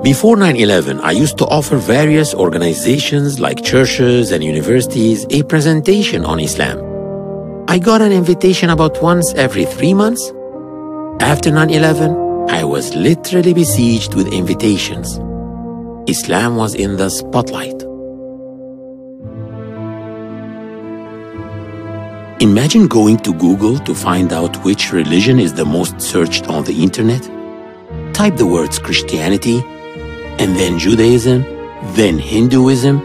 Before 9/11, I used to offer various organizations like churches and universities a presentation on Islam. I got an invitation about once every 3 months. After 9/11, I was literally besieged with invitations. Islam was in the spotlight. Imagine going to Google to find out which religion is the most searched on the internet. Type the words Christianity, and then Judaism, then Hinduism,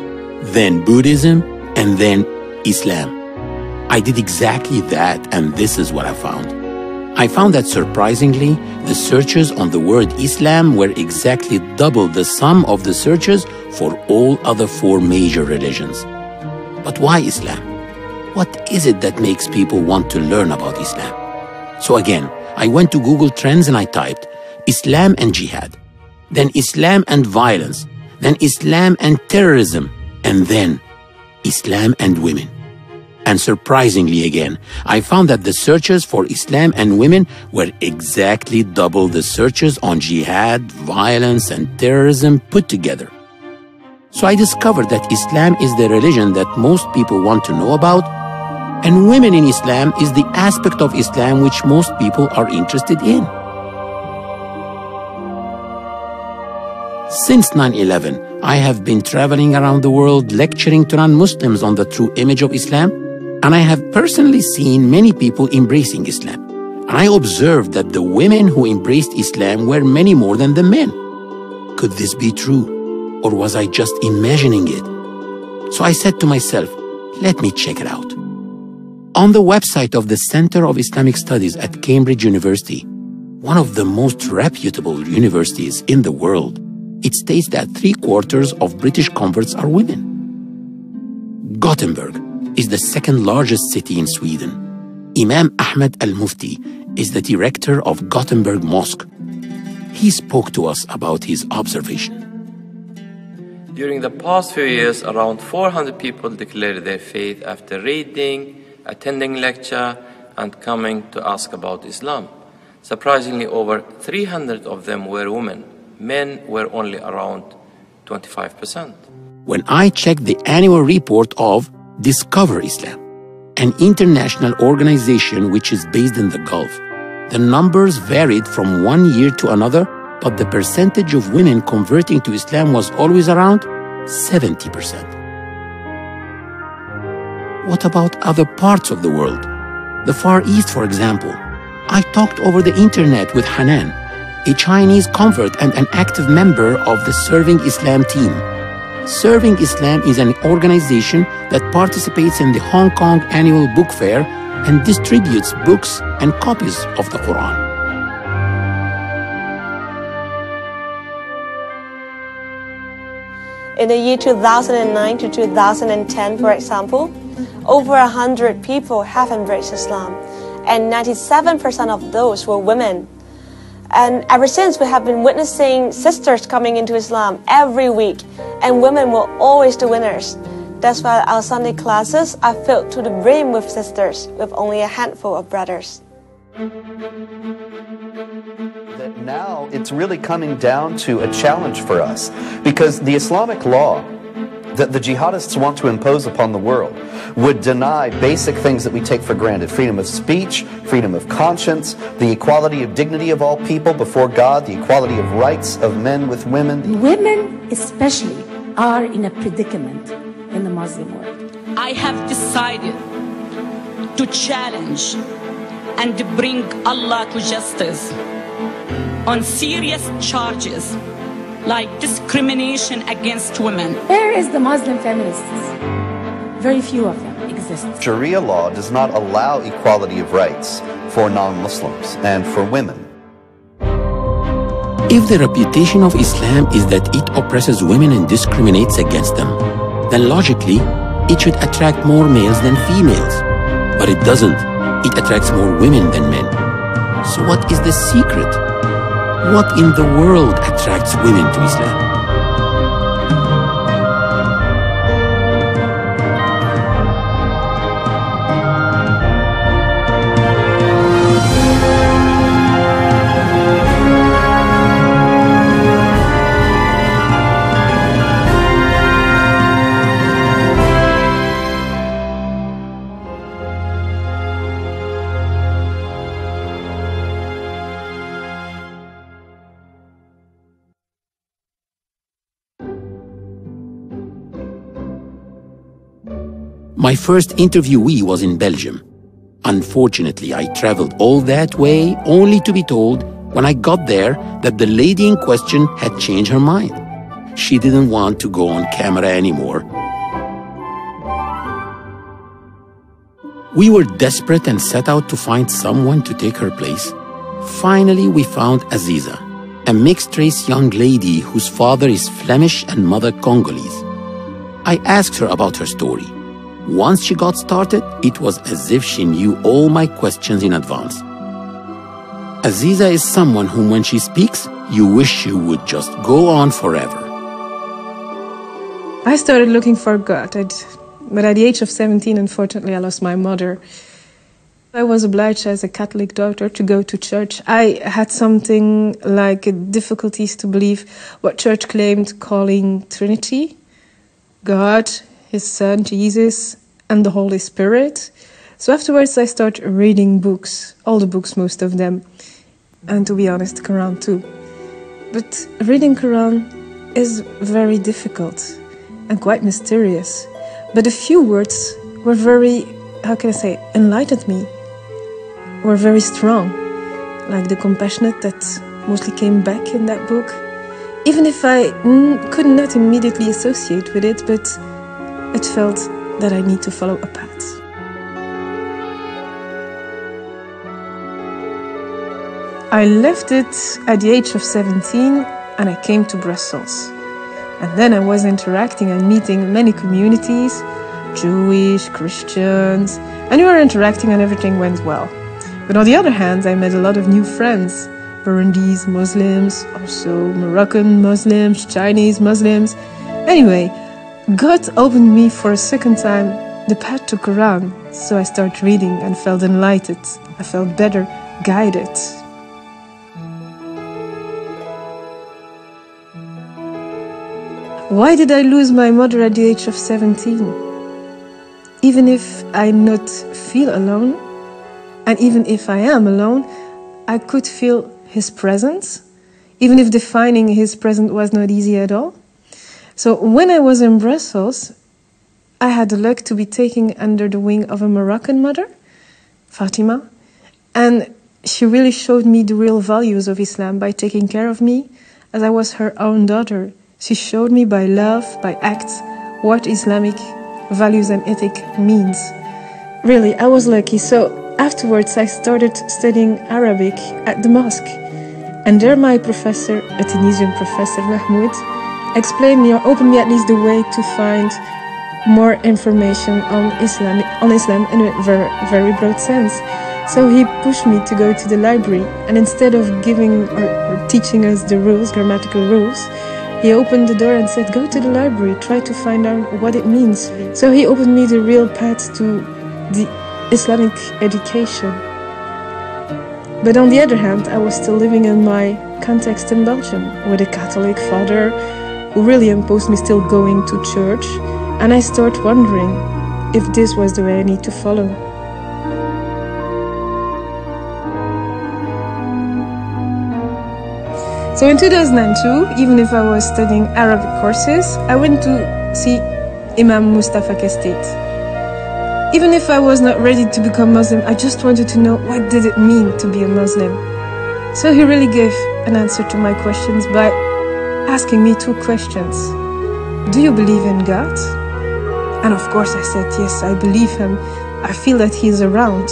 then Buddhism, and then Islam. I did exactly that, and this is what I found. I found that surprisingly, the searches on the word Islam were exactly double the sum of the searches for all other 4 major religions. But why Islam? What is it that makes people want to learn about Islam? So again, I went to Google Trends and I typed Islam and Jihad, then Islam and violence, then Islam and terrorism, and then Islam and women. And surprisingly again, I found that the searches for Islam and women were exactly double the searches on jihad, violence, and terrorism put together. So I discovered that Islam is the religion that most people want to know about, and women in Islam is the aspect of Islam which most people are interested in. Since 9/11, I have been traveling around the world lecturing to non-Muslims on the true image of Islam, and I have personally seen many people embracing Islam. And I observed that the women who embraced Islam were many more than the men. Could this be true? Or was I just imagining it? So I said to myself, let me check it out. On the website of the Center of Islamic Studies at Cambridge University, one of the most reputable universities in the world, it states that 3/4 of British converts are women. Gothenburg is the second largest city in Sweden. Imam Ahmed al-Mufti is the director of Gothenburg Mosque. He spoke to us about his observation. During the past few years, around 400 people declared their faith after reading, attending lecture, and coming to ask about Islam. Surprisingly, over 300 of them were women. Men were only around 25%. When I checked the annual report of Discover Islam, an international organization which is based in the Gulf, the numbers varied from one year to another, but the percentage of women converting to Islam was always around 70%. What about other parts of the world? The Far East, for example. I talked over the internet with Hanan, a Chinese convert and an active member of the Serving Islam team. Serving Islam is an organization that participates in the Hong Kong Annual Book Fair and distributes books and copies of the Quran. In the year 2009 to 2010, for example, over 100 people have embraced Islam, and 97% of those were women. And ever since, we have been witnessing sisters coming into Islam every week, and women were always the winners. That's why our Sunday classes are filled to the brim with sisters, with only a handful of brothers. That now it's really coming down to a challenge for us, because the Islamic law that the jihadists want to impose upon the world would deny basic things that we take for granted: freedom of speech, freedom of conscience, the equality of dignity of all people before God, the equality of rights of men with women. Women especially are in a predicament in the Muslim world. I have decided to challenge and bring Allah to justice on serious charges like discrimination against women. Where is the Muslim feminists? Very few of them exist. Sharia law does not allow equality of rights for non-Muslims and for women. If the reputation of Islam is that it oppresses women and discriminates against them, then logically, it should attract more males than females. But it doesn't. It attracts more women than men. So what is the secret? What in the world attracts women to Islam? My first interviewee was in Belgium. Unfortunately, I traveled all that way only to be told when I got there that the lady in question had changed her mind. She didn't want to go on camera anymore. We were desperate and set out to find someone to take her place. Finally, we found Aziza, a mixed-race young lady whose father is Flemish and mother Congolese. I asked her about her story. Once she got started, it was as if she knew all my questions in advance. Aziza is someone whom, when she speaks, you wish she would just go on forever. I started looking for God, but at the age of 17, unfortunately, I lost my mother. I was obliged as a Catholic daughter to go to church. I had something like difficulties to believe what church claimed, calling Trinity, God, His Son, Jesus, and the Holy Spirit. So afterwards I started reading books, all the books, most of them. And to be honest, the Quran too. But reading Quran is very difficult and quite mysterious. But a few words were very, enlightened me, were very strong. Like the compassionate that mostly came back in that book. Even if I could not immediately associate with it, but it felt that I need to follow a path. I left it at the age of 17 and I came to Brussels. And then I was interacting and meeting many communities, Jewish, Christians, and we were interacting and everything went well. But on the other hand, I met a lot of new friends, Burundi's Muslims, also Moroccan Muslims, Chinese Muslims. Anyway, God opened me for a second time the path to Quran, so I started reading and felt enlightened. I felt better guided. Why did I lose my mother at the age of 17? Even if I not feel alone, and even if I am alone, I could feel His presence, even if defining His presence was not easy at all. So when I was in Brussels, I had the luck to be taken under the wing of a Moroccan mother, Fatima, and she really showed me the real values of Islam by taking care of me as I was her own daughter. She showed me by love, by acts, what Islamic values and ethic means. Really, I was lucky. So afterwards, I started studying Arabic at the mosque. And there my professor, a Tunisian professor, Mahmoud, explained me or opened me at least the way to find more information on Islam in a very, very broad sense. So he pushed me to go to the library, and instead of giving or teaching us the rules, grammatical rules, he opened the door and said, go to the library, try to find out what it means. So he opened me the real path to the Islamic education. But on the other hand, I was still living in my context in Belgium with a Catholic father who really imposed me still going to church. And I started wondering if this was the way I need to follow. So in 2002, even if I was studying Arabic courses, I went to see Imam Mustafa Kestate. Even if I was not ready to become Muslim, I just wanted to know what did it mean to be a Muslim. So he really gave an answer to my questions by asking me two questions. Do you believe in God? And of course I said, yes, I believe Him. I feel that He is around.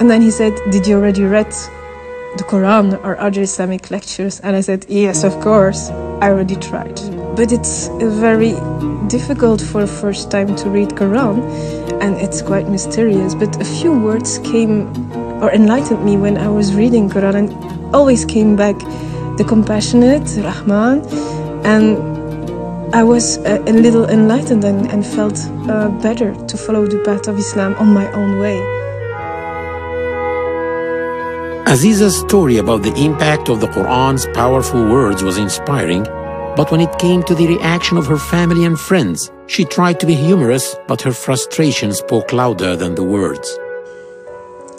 And then he said, did you already read the Quran or other Islamic lectures? And I said, yes, of course, I already tried. But it's very difficult for the first time to read Quran, and it's quite mysterious. But a few words came or enlightened me when I was reading Quran, and always came back the compassionate, Rahman, and I was a little enlightened and felt better to follow the path of Islam on my own way. Aziza's story about the impact of the Quran's powerful words was inspiring, but when it came to the reaction of her family and friends, she tried to be humorous, but her frustration spoke louder than the words.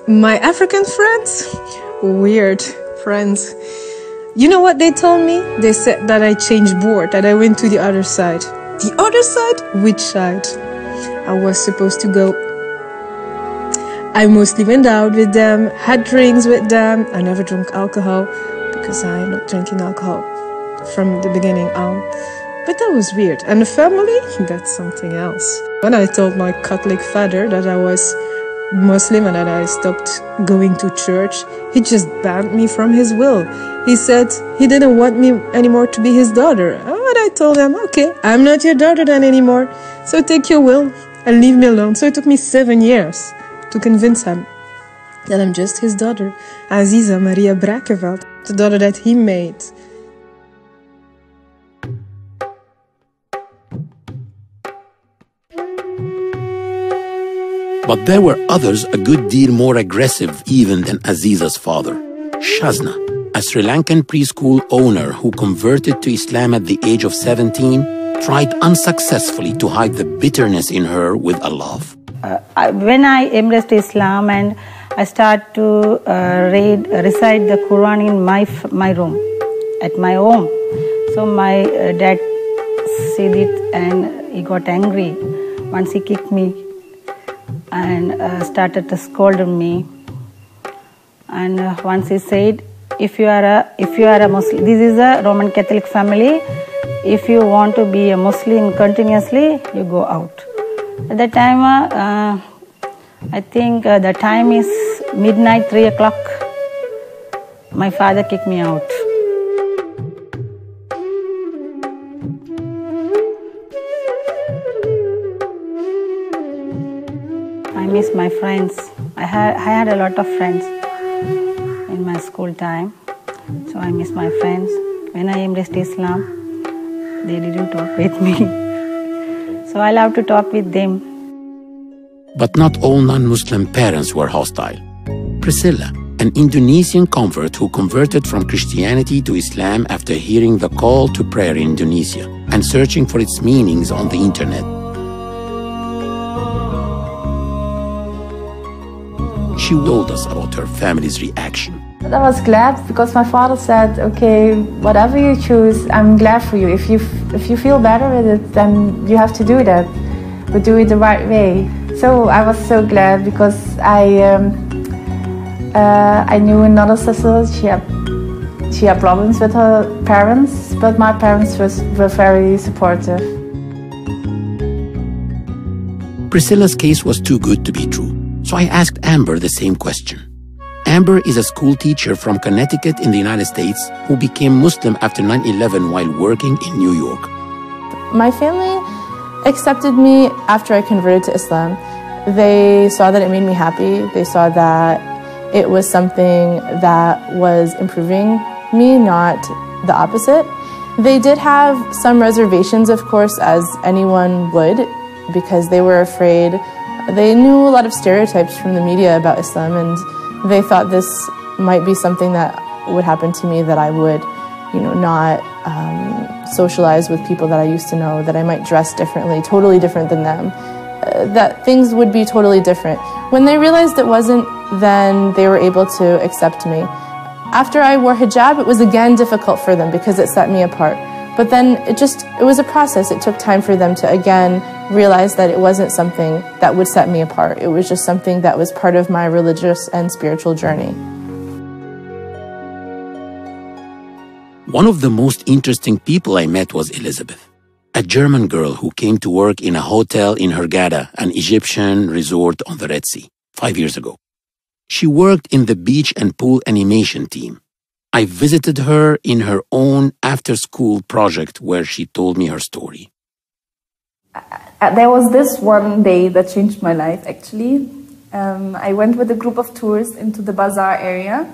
My African friends? Weird friends. You know what they told me? They said that I changed board, that I went to the other side. The other side? Which side? I was supposed to go. I mostly went out with them, had drinks with them. I never drank alcohol because I'm not drinking alcohol from the beginning on. But that was weird. And the family? That's something else. When I told my Catholic father that I was Muslim and that I stopped going to church, he just banned me from his will. He said he didn't want me anymore to be his daughter. And I told him, okay, I'm not your daughter then anymore. So take your will and leave me alone. So it took me 7 years to convince him that I'm just his daughter, Aziza Maria Brakeveld, the daughter that he made. But there were others a good deal more aggressive even than Aziza's father. Shazna, a Sri Lankan preschool owner who converted to Islam at the age of 17, tried unsuccessfully to hide the bitterness in her with Allah. When I embraced Islam and I started to recite the Quran in my room, at my home. So my dad said it and he got angry. Once he kicked me and started to scold me. And once he said, if you are a Muslim, this is a Roman Catholic family, if you want to be a Muslim continuously, you go out. At that time, I think the time is midnight, 3 o'clock. My father kicked me out. I miss my friends. I had a lot of friends in my school time, so I miss my friends. When I embraced Islam, they didn't talk with me. So I love to talk with them. But not all non-Muslim parents were hostile. Priscilla, an Indonesian convert who converted from Christianity to Islam after hearing the call to prayer in Indonesia and searching for its meanings on the internet. She told us about her family's reaction. I was glad because my father said, okay, whatever you choose, I'm glad for you. If you feel better with it, then you have to do that, but do it the right way. So I was so glad because I knew another sister, she had problems with her parents, but my parents were very supportive. Priscilla's case was too good to be true, so I asked Amber the same question. Amber is a school teacher from Connecticut in the United States who became Muslim after 9/11 while working in New York. My family accepted me after I converted to Islam. They saw that it made me happy. They saw that it was something that was improving me, not the opposite. They did have some reservations, of course, as anyone would, because they were afraid. They knew a lot of stereotypes from the media about Islam, and they thought this might be something that would happen to me, that I would, not socialize with people that I used to know, that I might dress differently, totally different than them, that things would be totally different. When they realized it wasn't, then they were able to accept me. After I wore hijab, it was again difficult for them because it set me apart. But then it was a process. It took time for them to again realize that it wasn't something that would set me apart. It was just something that was part of my religious and spiritual journey. One of the most interesting people I met was Elizabeth, a German girl who came to work in a hotel in Hurghada, an Egyptian resort on the Red Sea, 5 years ago. She worked in the beach and pool animation team. I visited her in her own after-school project where she told me her story. There was this one day that changed my life, actually. I went with a group of tourists into the bazaar area,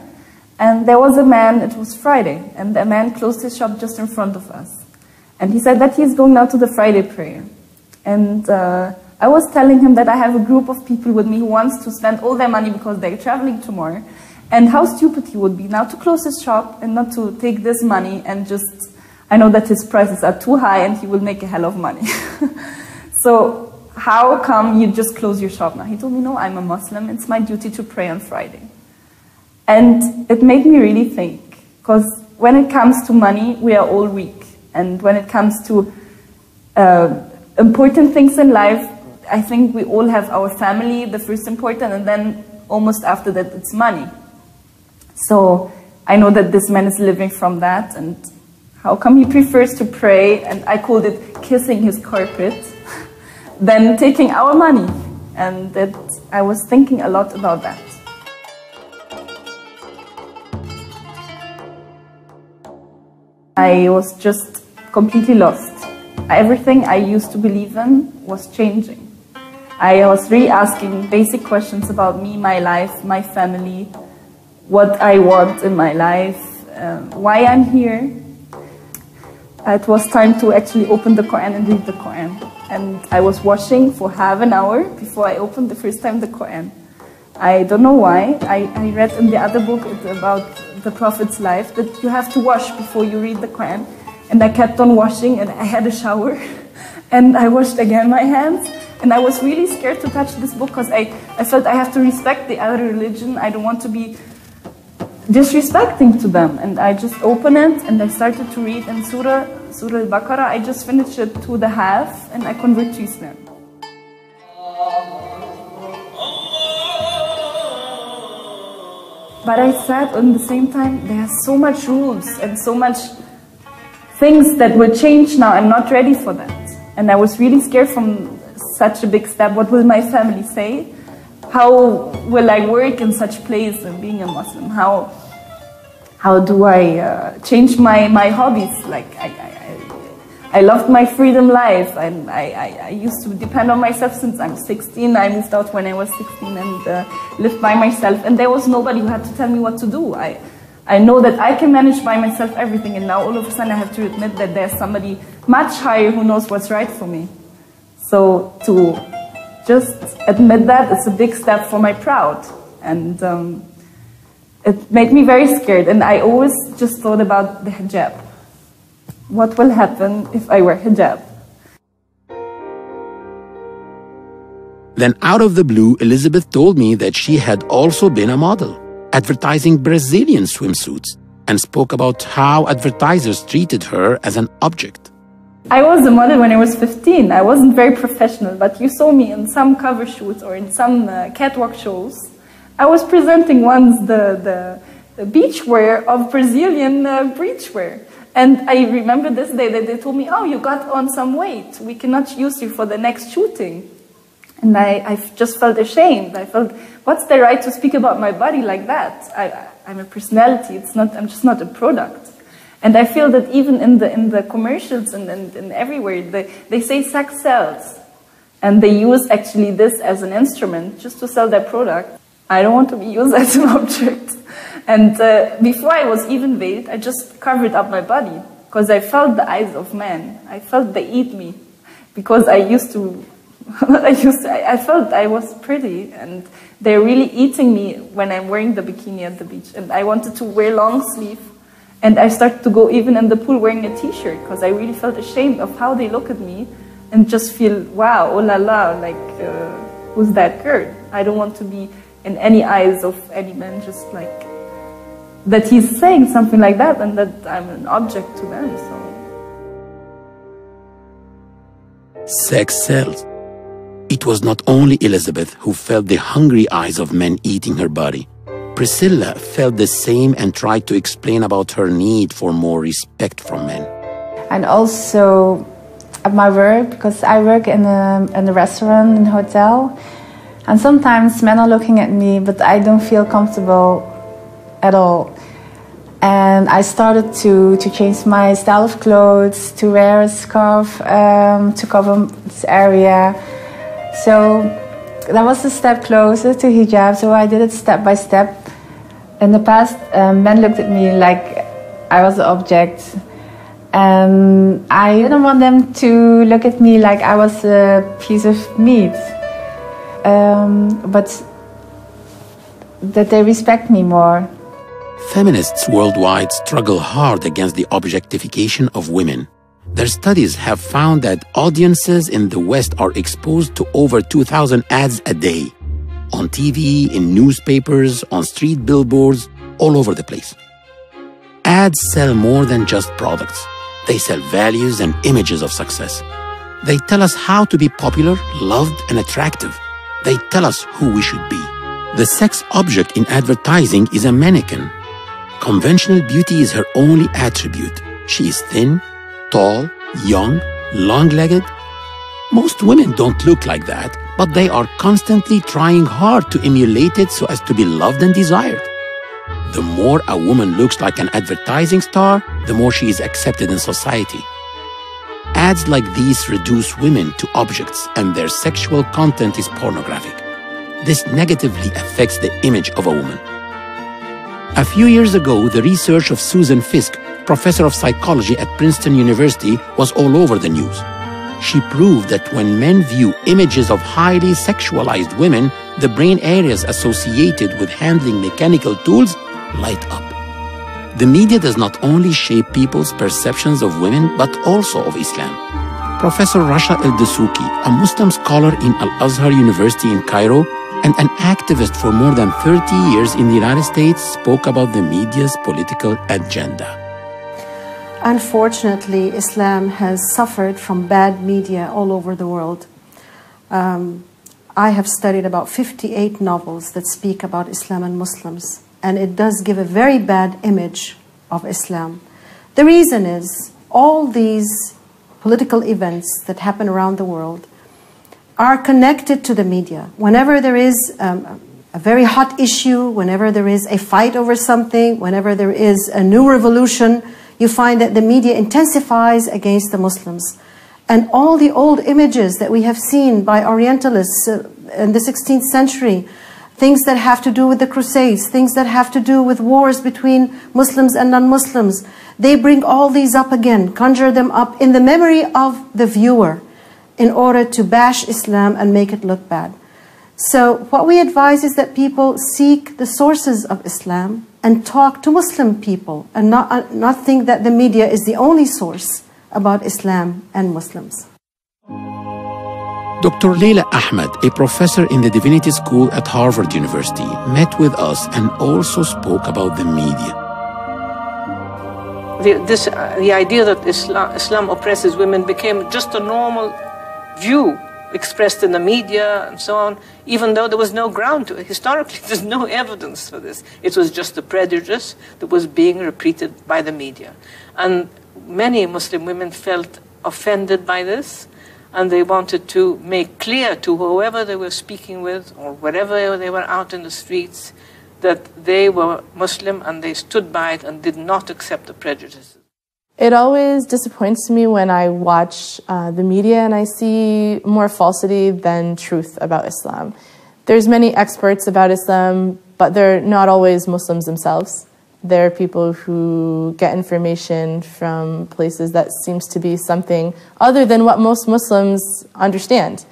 And there was a man, it was Friday, and the man closed his shop just in front of us. And he said that he's going now to the Friday prayer. And I was telling him that I have a group of people with me who wants to spend all their money because they're traveling tomorrow. And how stupid he would be now to close his shop and not to take this money and just, I know that his prices are too high and he will make a hell of money. So how come you just close your shop now? He told me, no, I'm a Muslim, it's my duty to pray on Friday. And it made me really think, because when it comes to money, we are all weak. And when it comes to important things in life, I think we all have our family, the first important, and then almost after that, it's money. So I know that this man is living from that, and how come he prefers to pray, and I called it kissing his carpet, than taking our money? And that I was thinking a lot about that. I was just completely lost. Everything I used to believe in was changing. I was really asking basic questions about me, my life, my family, what I want in my life, why I'm here. It was time to actually open the Quran and read the Quran. And I was washing for half an hour before I opened the first time the Quran. I don't know why. I read in the other book about the Prophet's life that you have to wash before you read the Quran. And I kept on washing, and I had a shower. And I washed again my hands. And I was really scared to touch this book because I felt I have to respect the other religion. I don't want to be disrespecting to them. And I just opened it and I started to read in Surah Al-Baqarah. I just finished it to the half and I converted to Islam. But I said at the same time, there are so much rules and so much things that will change now. I'm not ready for that. And I was really scared from such a big step. What will my family say? How will I work in such place and being a Muslim? How do I change my hobbies? Like I loved my freedom life, and I used to depend on myself since I'm 16. I moved out when I was 16 and lived by myself, and there was nobody who had to tell me what to do. I know that I can manage by myself everything, and now all of a sudden I have to admit that there's somebody much higher who knows what's right for me. So to just admit that, it's a big step for my pride, and it made me very scared. And I always just thought about the hijab. What will happen if I wear hijab? Then out of the blue, Elizabeth told me that she had also been a model, advertising Brazilian swimsuits, and spoke about how advertisers treated her as an object. I was a model when I was 15. I wasn't very professional, but you saw me in some cover shoots or in some catwalk shows. I was presenting once the beachwear of Brazilian beachwear. And I remember this day that they told me, oh, you got on some weight. We cannot use you for the next shooting. And I just felt ashamed. I felt, what's the right to speak about my body like that? I'm a personality. I'm just not a product. And I feel that even in the commercials and everywhere, they say sex sells. And they use actually this as an instrument just to sell their product. I don't want to be used as an object. And before I was even veiled, I just covered up my body because I felt the eyes of men. I felt they eat me because I felt I was pretty, and they're really eating me when I'm wearing the bikini at the beach. And I wanted to wear long sleeve, and I started to go even in the pool wearing a t-shirt because I really felt ashamed of how they look at me and just feel, wow, oh la la, like, who's that girl? I don't want to be in any eyes of any man, just like that he's saying something like that and that I'm an object to them. So Sex sells. It was not only Elizabeth who felt the hungry eyes of men eating her body. Priscilla felt the same and tried to explain about her need for more respect from men. And also at my work, because I work in a restaurant and hotel, and sometimes men are looking at me, but I don't feel comfortable at all. And I started to change my style of clothes, to wear a scarf to cover this area. So that was a step closer to hijab, so I did it step by step. In the past, men looked at me like I was an object. I didn't want them to look at me like I was a piece of meat. But that they respect me more. Feminists worldwide struggle hard against the objectification of women. Their studies have found that audiences in the West are exposed to over 2,000 ads a day, on TV, in newspapers, on street billboards, all over the place. Ads sell more than just products. They sell values and images of success. They tell us how to be popular, loved, and attractive. They tell us who we should be. The sex object in advertising is a mannequin. Conventional beauty is her only attribute. She is thin, tall, young, long-legged. Most women don't look like that, but they are constantly trying hard to emulate it so as to be loved and desired. The more a woman looks like an advertising star, the more she is accepted in society. Ads like these reduce women to objects, and their sexual content is pornographic. This negatively affects the image of a woman. A few years ago, the research of Susan Fiske, professor of psychology at Princeton University, was all over the news. She proved that when men view images of highly sexualized women, the brain areas associated with handling mechanical tools light up. The media does not only shape people's perceptions of women, but also of Islam. Professor Rasha El-Dessouki, a Muslim scholar in Al-Azhar University in Cairo and an activist for more than 30 years in the United States, spoke about the media's political agenda. Unfortunately, Islam has suffered from bad media all over the world. I have studied about 58 novels that speak about Islam and Muslims, and it does give a very bad image of Islam. The reason is all these political events that happen around the world are connected to the media. Whenever there is a very hot issue, whenever there is a fight over something, whenever there is a new revolution, you find that the media intensifies against the Muslims. And all the old images that we have seen by Orientalists in the 16th century, things that have to do with the Crusades, things that have to do with wars between Muslims and non-Muslims, they bring all these up again, conjure them up in the memory of the viewer in order to bash Islam and make it look bad. So what we advise is that people seek the sources of Islam and talk to Muslim people and not think that the media is the only source about Islam and Muslims. Dr. Leila Ahmed, a professor in the Divinity School at Harvard University, met with us and also spoke about the media. The idea that Islam oppresses women became just a normal view expressed in the media and so on, even though there was no ground to it. Historically, there's no evidence for this. It was just a prejudice that was being repeated by the media. And many Muslim women felt offended by this, and they wanted to make clear to whoever they were speaking with or wherever they were out in the streets that they were Muslim and they stood by it and did not accept the prejudices. It always disappoints me when I watch the media and I see more falsity than truth about Islam. There's many experts about Islam, but they're not always Muslims themselves. They're people who get information from places that seems to be something other than what most Muslims understand.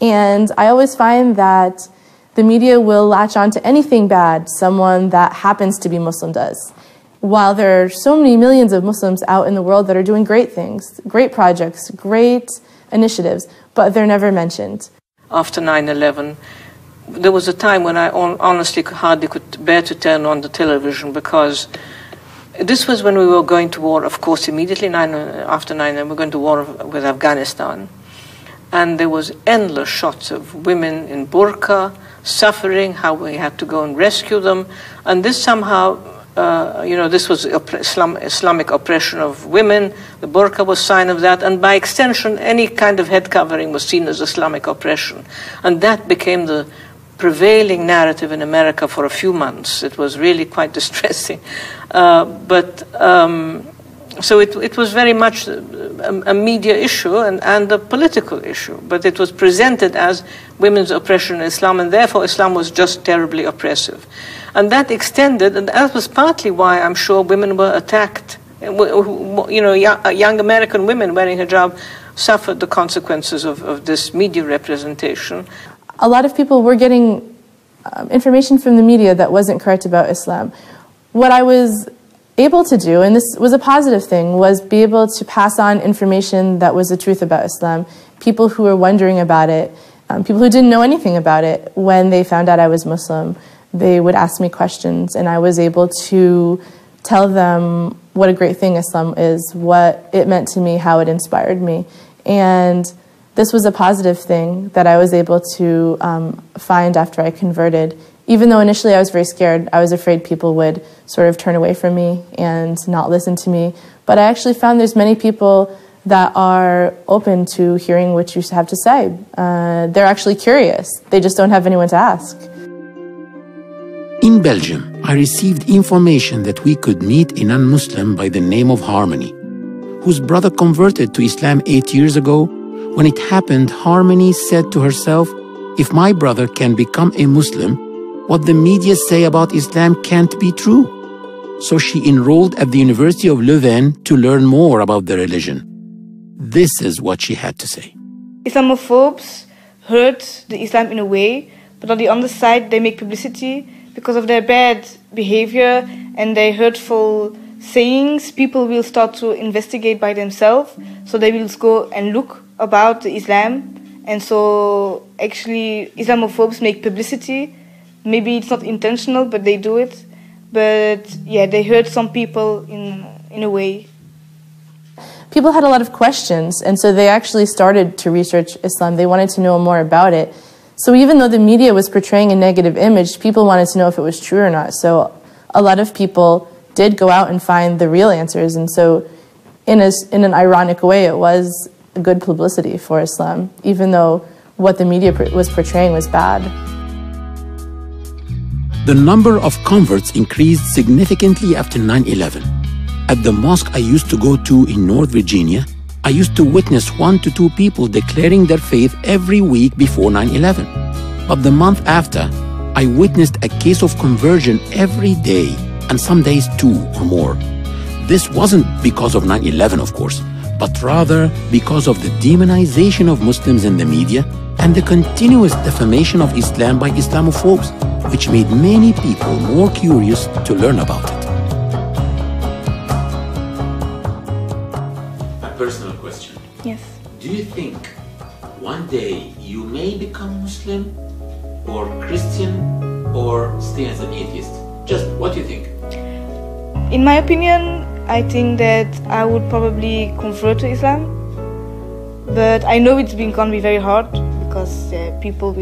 And I always find that the media will latch on to anything bad someone that happens to be Muslim does. While there are so many millions of Muslims out in the world that are doing great things, great projects, great initiatives, but they're never mentioned. After 9/11, there was a time when I honestly hardly could bear to turn on the television, because this was when we were going to war, of course, immediately after 9/11, we were going to war with Afghanistan. And there was endless shots of women in burqa, suffering, how we had to go and rescue them. And this somehow, this was Islamic oppression of women. The burqa was a sign of that. And by extension, any kind of head covering was seen as Islamic oppression. And that became the prevailing narrative in America for a few months. It was really quite distressing. So it was very much a media issue and a political issue, but it was presented as women's oppression in Islam, and therefore Islam was just terribly oppressive. And that extended, and that was partly why I'm sure women were attacked. You know, young American women wearing hijab suffered the consequences of this media representation. A lot of people were getting information from the media that wasn't correct about Islam. What I was able to do, and this was a positive thing, was be able to pass on information that was the truth about Islam. People who were wondering about it, people who didn't know anything about it, when they found out I was Muslim, they would ask me questions, and I was able to tell them what a great thing Islam is, what it meant to me, how it inspired me. And this was a positive thing that I was able to find after I converted. Even though initially I was very scared, I was afraid people would sort of turn away from me and not listen to me. But I actually found there's many people that are open to hearing what you have to say. They're actually curious. They just don't have anyone to ask. In Belgium, I received information that we could meet a non-Muslim by the name of Harmony, whose brother converted to Islam 8 years ago. When it happened, Harmony said to herself, if my brother can become a Muslim, what the media say about Islam can't be true. So she enrolled at the University of Leuven to learn more about the religion. This is what she had to say. Islamophobes hurt the Islam in a way, but on the other side they make publicity because of their bad behavior and their hurtful sayings. People will start to investigate by themselves, so they will go and look about the Islam. And so actually Islamophobes make publicity. Maybe it's not intentional, but they do it. But yeah, they hurt some people in a way. People had a lot of questions, and so they actually started to research Islam. They wanted to know more about it. So even though the media was portraying a negative image, people wanted to know if it was true or not. So a lot of people did go out and find the real answers. And so in an ironic way, it was good publicity for Islam, even though what the media was portraying was bad. The number of converts increased significantly after 9/11. At the mosque I used to go to in North Virginia, I used to witness 1 to 2 people declaring their faith every week before 9/11. But the month after, I witnessed a case of conversion every day, and some days 2 or more. This wasn't because of 9/11, of course, but rather because of the demonization of Muslims in the media and the continuous defamation of Islam by Islamophobes, which made many people more curious to learn about it. A personal question. Yes. Do you think one day you may become Muslim or Christian or stay as an atheist? Just what do you think? In my opinion, I think that I would probably convert to Islam. But I know it's going to be very hard because people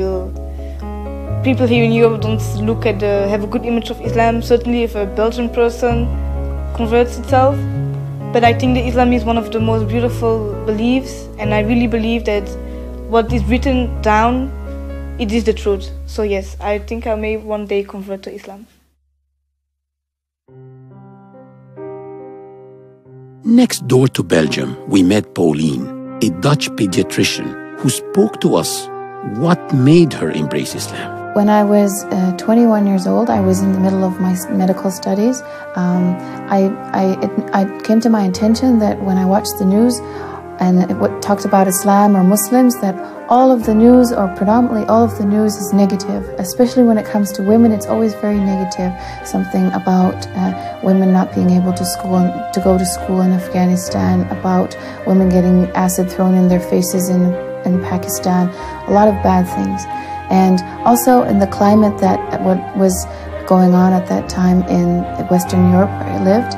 here in Europe don't have a good image of Islam. Certainly if a Belgian person converts itself. But I think that Islam is one of the most beautiful beliefs, and I really believe that what is written down, it is the truth. So yes, I think I may one day convert to Islam. Next door to Belgium, we met Pauline, a Dutch pediatrician who spoke to us what made her embrace Islam. When I was 21 years old, I was in the middle of my medical studies. I came to my attention that when I watched the news and it talked about Islam or Muslims, that all of the news, or predominantly all of the news, is negative. Especially when it comes to women, it's always very negative. Something about women not being able to go to school in Afghanistan, about women getting acid thrown in their faces in Pakistan, a lot of bad things. And also in the climate that what was going on at that time in Western Europe where I lived,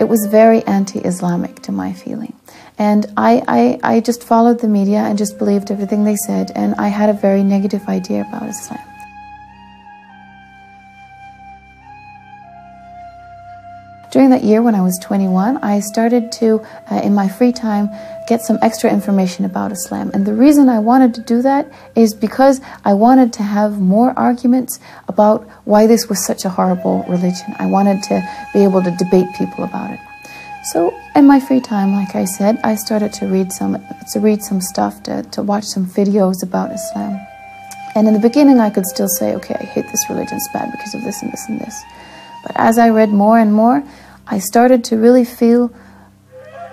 it was very anti-Islamic to my feeling. And I just followed the media and just believed everything they said, and I had a very negative idea about Islam. During that year when I was 21, I started to, in my free time, get some extra information about Islam. And the reason I wanted to do that is because I wanted to have more arguments about why this was such a horrible religion. I wanted to be able to debate people about it. So in my free time, like I said, I started to read some stuff, to watch some videos about Islam. And in the beginning, I could still say, okay, I hate this religion, it's bad because of this and this and this. But as I read more and more, I started to really feel,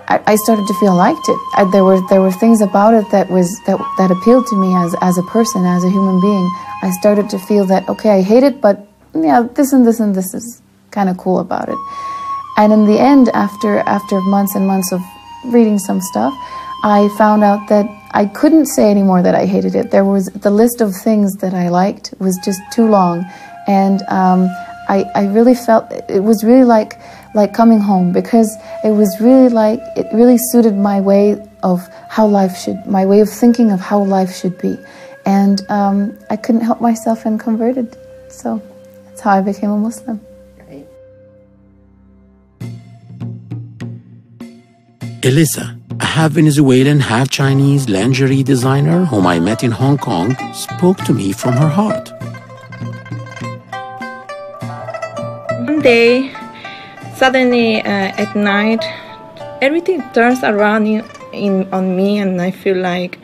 I started to feel I liked it. There were things about it that appealed to me as a person, as a human being. I started to feel that, okay, I hate it, but yeah, this and this and this is kind of cool about it. And in the end, after months and months of reading some stuff, I found out that I couldn't say anymore that I hated it. The list of things that I liked was just too long, and I really felt it was really like coming home, because it was really like it really suited my way of how life should, my way of thinking of how life should be, and I couldn't help myself and converted. So that's how I became a Muslim. Elissa, a half Venezuelan, half Chinese lingerie designer whom I met in Hong Kong, spoke to me from her heart. One day, suddenly at night, everything turns around on me, and I feel like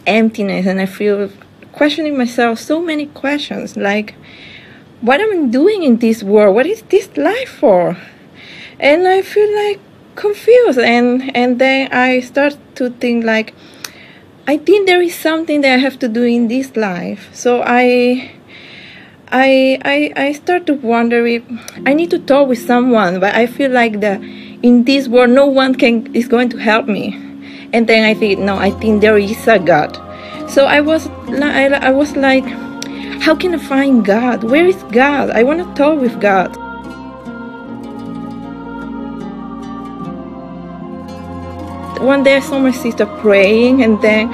emptiness, and I feel questioning myself so many questions, like, what am I doing in this world? What is this life for? And I feel like confused, and then I start to think like, I think there is something that I have to do in this life. So I start to wonder if I need to talk with someone, but I feel like in this world no one is going to help me. And then I think, no, I think there is a God. So I was like, how can I find God? Where is God? I want to talk with God. One day I saw my sister praying, and then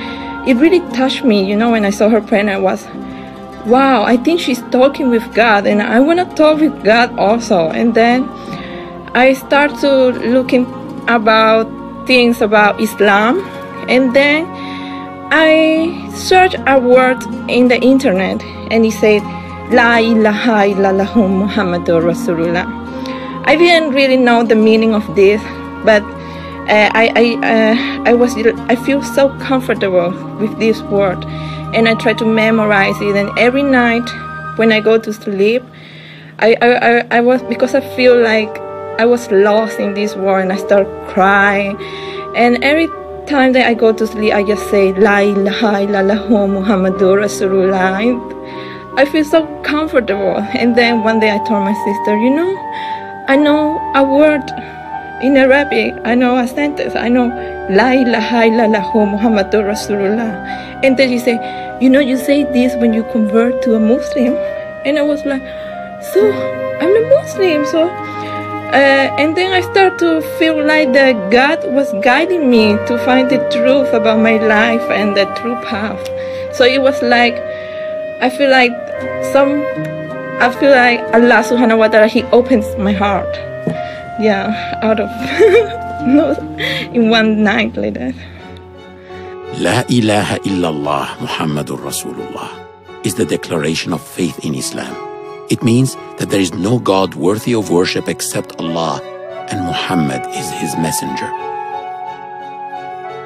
it really touched me, you know, when I saw her praying. I was, wow, I think she's talking with God, and I want to talk with God also. And then I start to looking about things about Islam, and then I searched a word in the internet, and it said, La ilaha illallah Muhammadur Rasulullah. I didn't really know the meaning of this, but I feel so comfortable with this word, and I try to memorize it. And every night when I go to sleep, I was, because I feel like I was lost in this world, and I start crying. And every time that I go to sleep, I just say La ilaha illallah Muhammadur Rasulullah. I feel so comfortable. And then one day I told my sister, you know, I know a word in Arabic, I know a sentence, I know La ilaha illallah Muhammadur Rasulullah. And then she said, you know, you say this when you convert to a Muslim. And I was like, so I'm a Muslim. So and then I start to feel like that God was guiding me to find the truth about my life and the true path. So it was like, I feel like Allah subhanahu wa ta'ala, He opens my heart. Yeah, out of in one night like that. La ilaha illallah Muhammadur Rasulullah is the declaration of faith in Islam. It means that there is no God worthy of worship except Allah, and Muhammad is His messenger.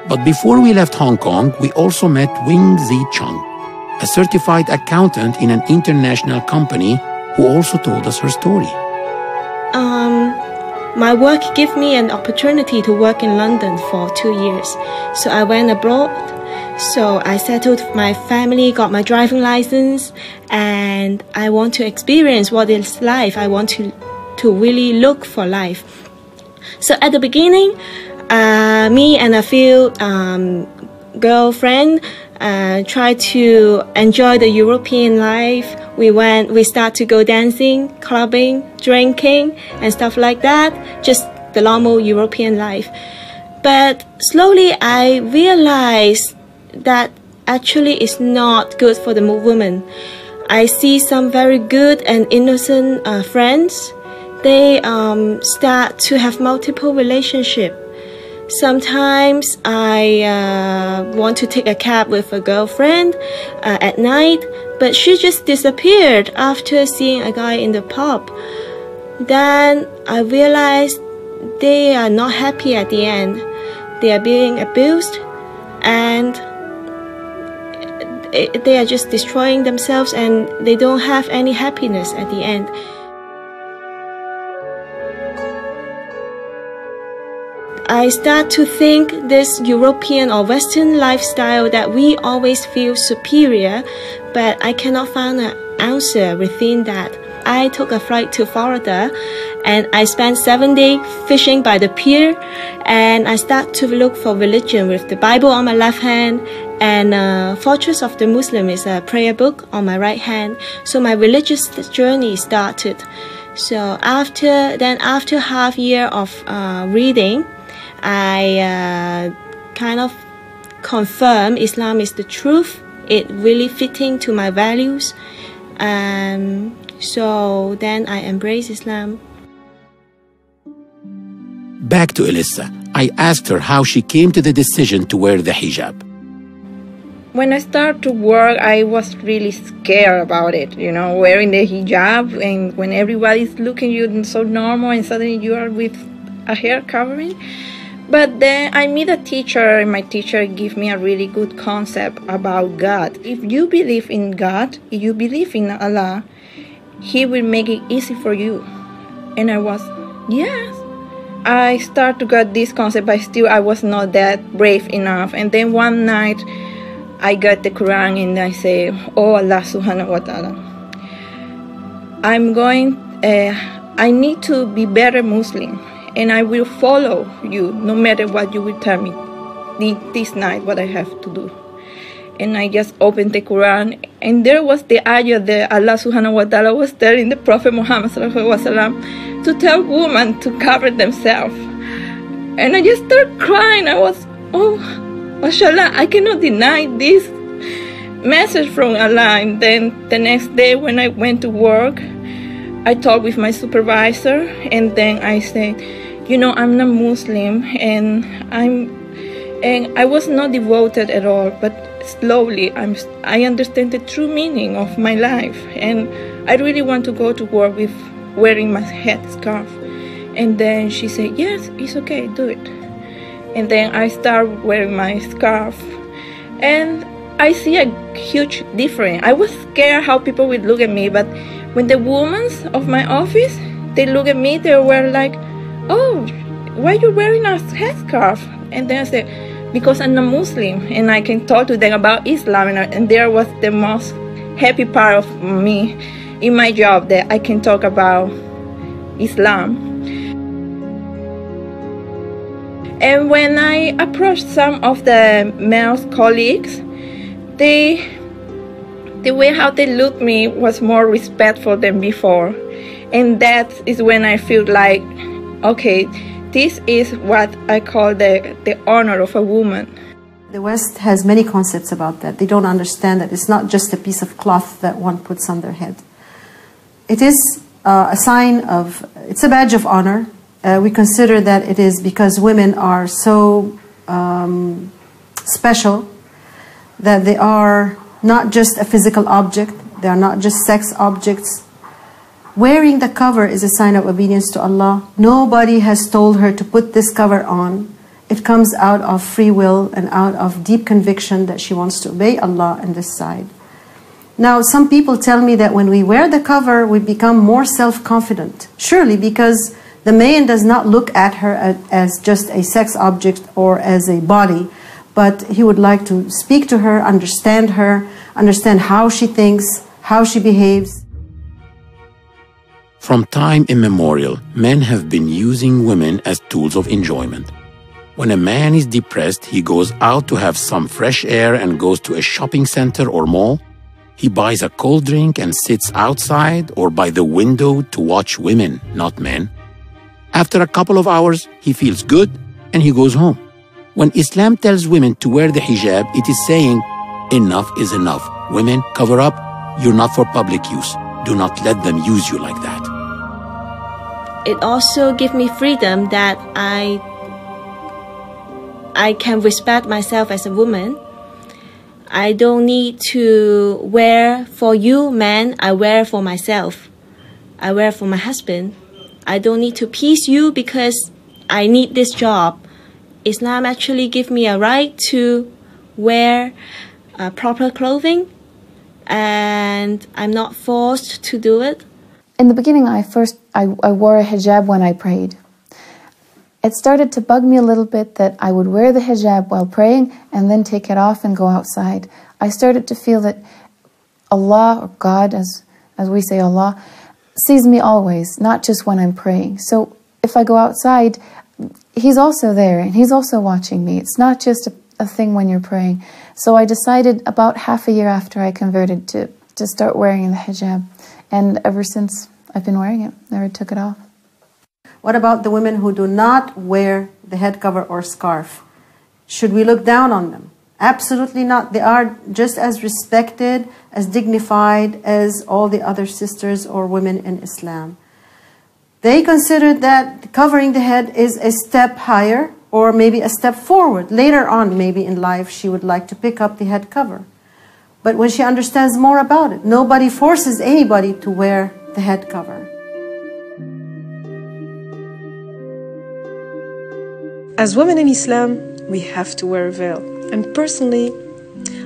But before we left Hong Kong, we also met Wing Zi Chung, a certified accountant in an international company, who also told us her story. My work gave me an opportunity to work in London for 2 years. So I went abroad. So I settled my family, got my driving license, and I want to experience what is life. I want to really look for life. So at the beginning, me and a few girlfriends tried to enjoy the European life. We start to go dancing, clubbing, drinking, and stuff like that. Just the normal European life. But slowly I realized that actually it's not good for the woman. I see some very good and innocent friends. They start to have multiple relationships. Sometimes I want to take a cab with a girlfriend at night, but she just disappeared after seeing a guy in the pub. Then I realized they are not happy at the end. They are being abused, and they are just destroying themselves and they don't have any happiness at the end. I start to think this European or Western lifestyle that we always feel superior, but I cannot find an answer within that. I took a flight to Florida and I spent 7 days fishing by the pier, and I start to look for religion with the Bible on my left hand and Fortress of the Muslim is a prayer book on my right hand. So my religious journey started. So after half year of reading, I kind of confirm Islam is the truth. It really fitting to my values. So then I embrace Islam. Back to Elissa. I asked her how she came to the decision to wear the hijab. When I started to work, I was really scared about it, you know, wearing the hijab, and when everybody's looking at you so normal and suddenly you are with a hair covering. But then I meet a teacher, and my teacher gave me a really good concept about God. If you believe in God, if you believe in Allah, He will make it easy for you. And I was, yes. I started to get this concept, but still I was not that brave enough. And then one night, I got the Quran and I say, oh Allah subhanahu wa ta'ala, I need to be better Muslim, and I will follow you no matter what you will tell me this night what I have to do. And I just opened the Quran, and there was the ayah that Allah subhanahu wa ta'ala was telling the Prophet Muhammad sallallahu alaihi wasallam to tell women to cover themselves. And I just started crying. I was, oh, mashallah, I cannot deny this message from Allah. And then the next day when I went to work, I talked with my supervisor, and then I said, you know, I'm not Muslim, and I was not devoted at all, but slowly I understand the true meaning of my life, and I really want to go to work with wearing my headscarf. And then she said, yes, it's okay, do it. And then I start wearing my scarf, and I see a huge difference. I was scared how people would look at me, but when the women of my office, they look at me, they were like, oh, why are you wearing a headscarf? And then I said, because I'm a Muslim and I can talk to them about Islam, and there was the most happy part of me in my job, that I can talk about Islam. And when I approached some of the male colleagues, the way how they looked at me was more respectful than before. And that is when I feel like, okay, this is what I call the honor of a woman. The West has many concepts about that. They don't understand that it's not just a piece of cloth that one puts on their head. It is a sign of, it's a badge of honor. We consider that it is because women are so special, that they are not just a physical object, they are not just sex objects. Wearing the cover is a sign of obedience to Allah. Nobody has told her to put this cover on. It comes out of free will and out of deep conviction that she wants to obey Allah on this side. Now, some people tell me that when we wear the cover, we become more self-confident. Surely, because the man does not look at her as just a sex object or as a body, but he would like to speak to her, understand how she thinks, how she behaves. From time immemorial, men have been using women as tools of enjoyment. When a man is depressed, he goes out to have some fresh air and goes to a shopping center or mall. He buys a cold drink and sits outside or by the window to watch women, not men. After a couple of hours, he feels good and he goes home. When Islam tells women to wear the hijab, it is saying, enough is enough. Women, cover up. You're not for public use. Do not let them use you like that. It also gives me freedom that I can respect myself as a woman. I don't need to wear for you, man. I wear for myself. I wear for my husband. I don't need to please you because I need this job. Islam actually gives me a right to wear proper clothing, and I'm not forced to do it. In the beginning, I wore a hijab when I prayed. It started to bug me a little bit that I would wear the hijab while praying and then take it off and go outside. I started to feel that Allah, or God, as we say Allah, sees me always, not just when I'm praying. So if I go outside, He's also there and He's also watching me. It's not just a thing when you're praying. So I decided about half a year after I converted to start wearing the hijab. And ever since, I've been wearing it. Never took it off. What about the women who do not wear the head cover or scarf? Should we look down on them? Absolutely not. They are just as respected, as dignified as all the other sisters or women in Islam. They considered that covering the head is a step higher or maybe a step forward. Later on, maybe in life, she would like to pick up the head cover. But when she understands more about it, nobody forces anybody to wear the head cover. As women in Islam, we have to wear a veil. And personally,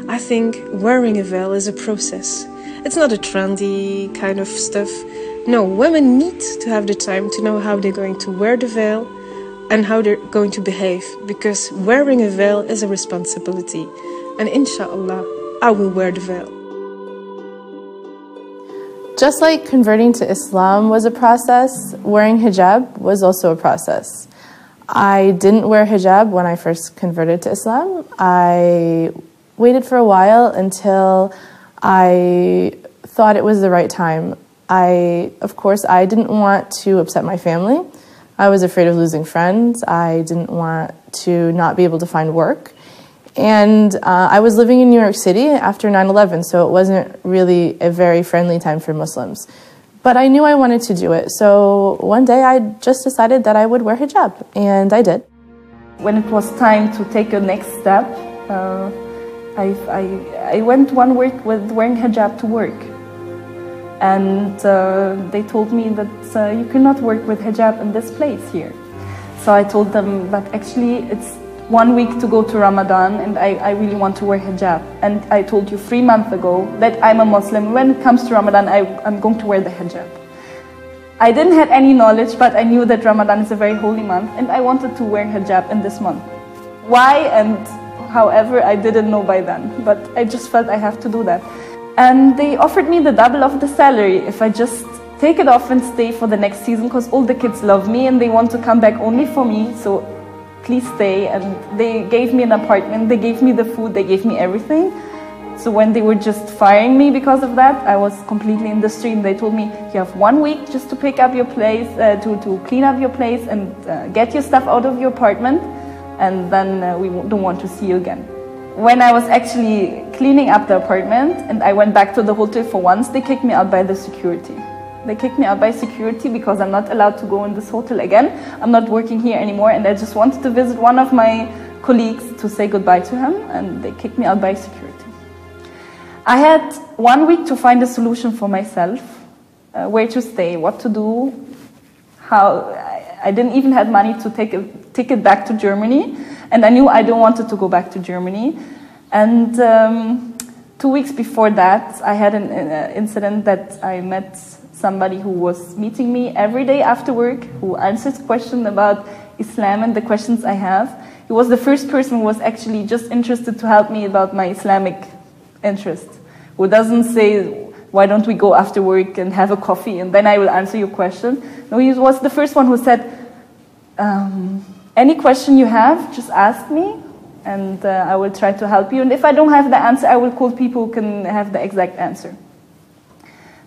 I think wearing a veil is a process. It's not a trendy kind of stuff. No, women need to have the time to know how they're going to wear the veil and how they're going to behave, because wearing a veil is a responsibility. And inshallah, I will wear the veil. Just like converting to Islam was a process, wearing hijab was also a process. I didn't wear hijab when I first converted to Islam. I waited for a while until I thought it was the right time. Of course, I didn't want to upset my family. I was afraid of losing friends. I didn't want to not be able to find work. And I was living in New York City after 9/11, so it wasn't really a very friendly time for Muslims. But I knew I wanted to do it, so one day I just decided that I would wear hijab, and I did. When it was time to take a next step, I went one week with wearing hijab to work. And they told me that you cannot work with hijab in this place here. So I told them that actually it's 1 week to go to Ramadan and I really want to wear hijab. And I told you 3 months ago that I'm a Muslim. When it comes to Ramadan, I'm going to wear the hijab. I didn't have any knowledge, but I knew that Ramadan is a very holy month and I wanted to wear hijab in this month. Why and however, I didn't know by then, but I just felt I have to do that. And they offered me the double of the salary if I just take it off and stay for the next season, because all the kids love me and they want to come back only for me, so please stay. And they gave me an apartment, they gave me the food, they gave me everything. So when they were just firing me because of that, I was completely in the street. And they told me, you have 1 week just to pick up your place, to clean up your place and get your stuff out of your apartment, and then we don't want to see you again. When I was actually cleaning up the apartment and I went back to the hotel for once, they kicked me out by the security. They kicked me out by security because I'm not allowed to go in this hotel again. I'm not working here anymore, and I just wanted to visit one of my colleagues to say goodbye to him, and they kicked me out by security. I had 1 week to find a solution for myself, where to stay, what to do, how. I didn't even have money to take a ticket back to Germany, and I knew I don't want to go back to Germany. And 2 weeks before that, I had an incident that I met somebody who was meeting me every day after work, who answers questions about Islam and the questions I have. He was the first person who was actually just interested to help me about my Islamic interest, who doesn't say, why don't we go after work and have a coffee and then I will answer your question. No, he was the first one who said, any question you have, just ask me and I will try to help you. And if I don't have the answer, I will call people who can have the exact answer.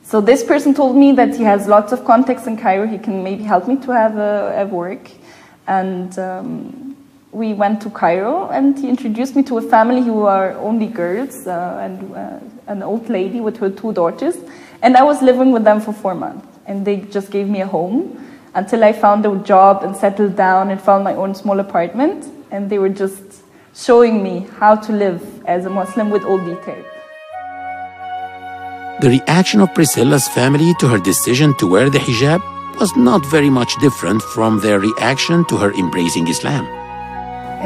So this person told me that he has lots of contacts in Cairo. He can maybe help me to have a work. And we went to Cairo and he introduced me to a family who are only girls and an old lady with her 2 daughters. And I was living with them for 4 months. And they just gave me a home until I found a job and settled down and found my own small apartment. And they were just showing me how to live as a Muslim with all detail. The reaction of Priscilla's family to her decision to wear the hijab was not very much different from their reaction to her embracing Islam.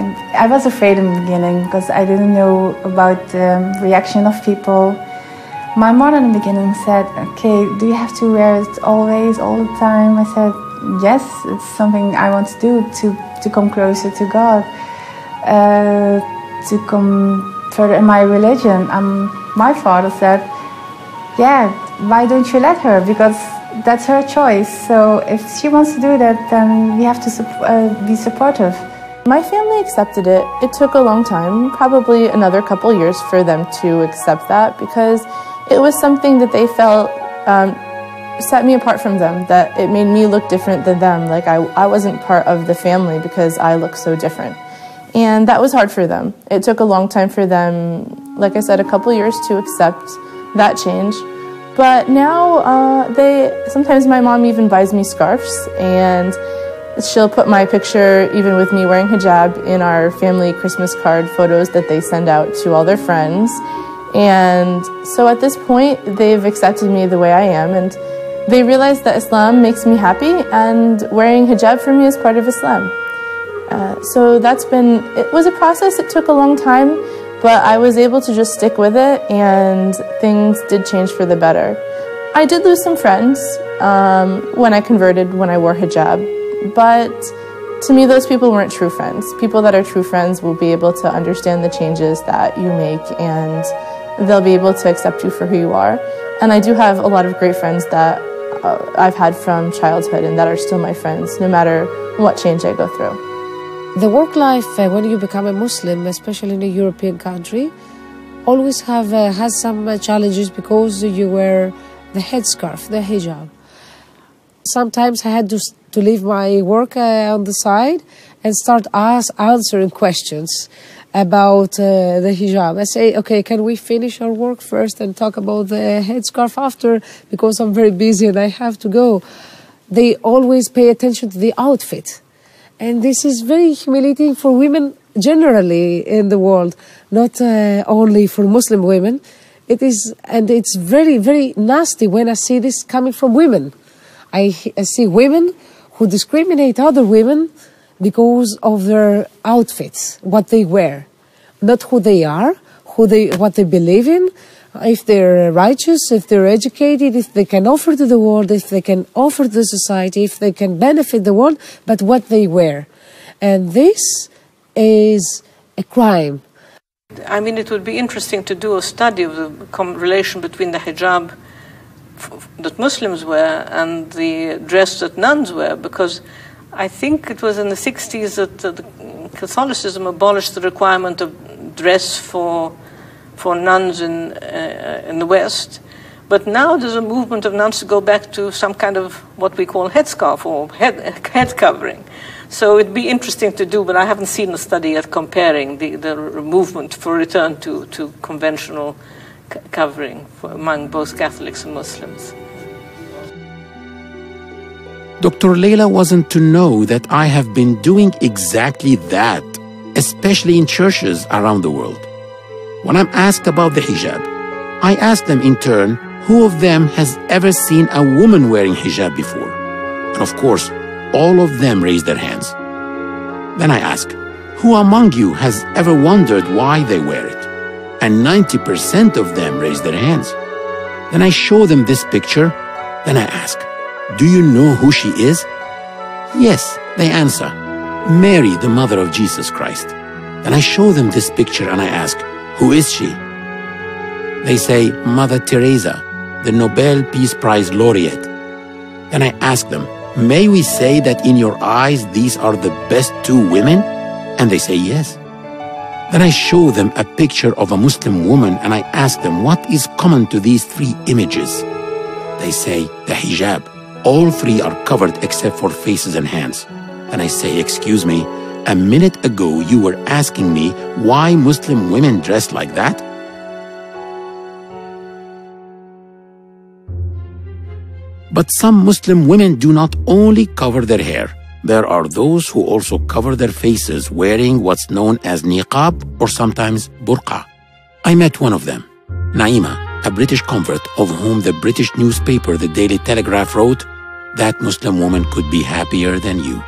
And I was afraid in the beginning because I didn't know about the reaction of people. My mother in the beginning said, okay, do you have to wear it always, all the time? I said, yes, it's something I want to do to come closer to God, to come further in my religion. My father said, yeah, why don't you let her? Because that's her choice. So if she wants to do that, then we have to be supportive. My family accepted it. It took a long time, probably another couple years for them to accept that, because it was something that they felt set me apart from them, that it made me look different than them. Like I wasn't part of the family because I look so different. And that was hard for them. It took a long time for them, like I said, a couple years to accept that change. But now sometimes my mom even buys me scarves, and she'll put my picture, even with me wearing hijab, in our family Christmas card photos that they send out to all their friends. And so at this point, they've accepted me the way I am, and they realize that Islam makes me happy, and wearing hijab for me is part of Islam. So it was a process. It took a long time, but I was able to just stick with it, and things did change for the better. I did lose some friends when I converted, when I wore hijab. But to me, those people weren't true friends. People that are true friends will be able to understand the changes that you make, and they'll be able to accept you for who you are. And I do have a lot of great friends that I've had from childhood and that are still my friends, no matter what change I go through. The work life, when you become a Muslim, especially in a European country, always has some challenges because you wear the headscarf, the hijab. Sometimes I had to leave my work on the side and start answering questions about the hijab. I say, okay, can we finish our work first and talk about the headscarf after? Because I'm very busy and I have to go. They always pay attention to the outfit. And this is very humiliating for women generally in the world, not only for Muslim women. It is, and it's very, very nasty when I see this coming from women. I see women who discriminate other women because of their outfits, what they wear, not who they are, what they believe in, if they're righteous, if they're educated, if they can offer to the world, if they can offer to the society, if they can benefit the world, but what they wear. And this is a crime. I mean, it would be interesting to do a study of the relation between the hijab that Muslims wear and the dress that nuns wear, because I think it was in the 60s that Catholicism abolished the requirement of dress for nuns in the West. But now there's a movement of nuns to go back to some kind of what we call headscarf or head covering. So it'd be interesting to do, but I haven't seen a study yet comparing the movement for return to conventional covering among both Catholics and Muslims. Dr. Leila wasn't to know that I have been doing exactly that, especially in churches around the world. When I'm asked about the hijab, I ask them in turn, who of them has ever seen a woman wearing hijab before? And of course, all of them raise their hands. Then I ask, who among you has ever wondered why they wear it? And 90% of them raise their hands. Then I show them this picture. Then I ask, do you know who she is? Yes, they answer, Mary, the mother of Jesus Christ. Then I show them this picture and I ask, who is she? They say, Mother Teresa, the Nobel Peace Prize laureate. Then I ask them, may we say that in your eyes these are the best two women? And they say yes. Then I show them a picture of a Muslim woman and I ask them, what is common to these three images? They say, the hijab. All three are covered except for faces and hands. And I say, excuse me, a minute ago you were asking me why Muslim women dress like that? But some Muslim women do not only cover their hair. There are those who also cover their faces wearing what's known as niqab or sometimes burqa. I met one of them, Naima, a British convert of whom the British newspaper The Daily Telegraph wrote, that Muslim woman could be happier than you.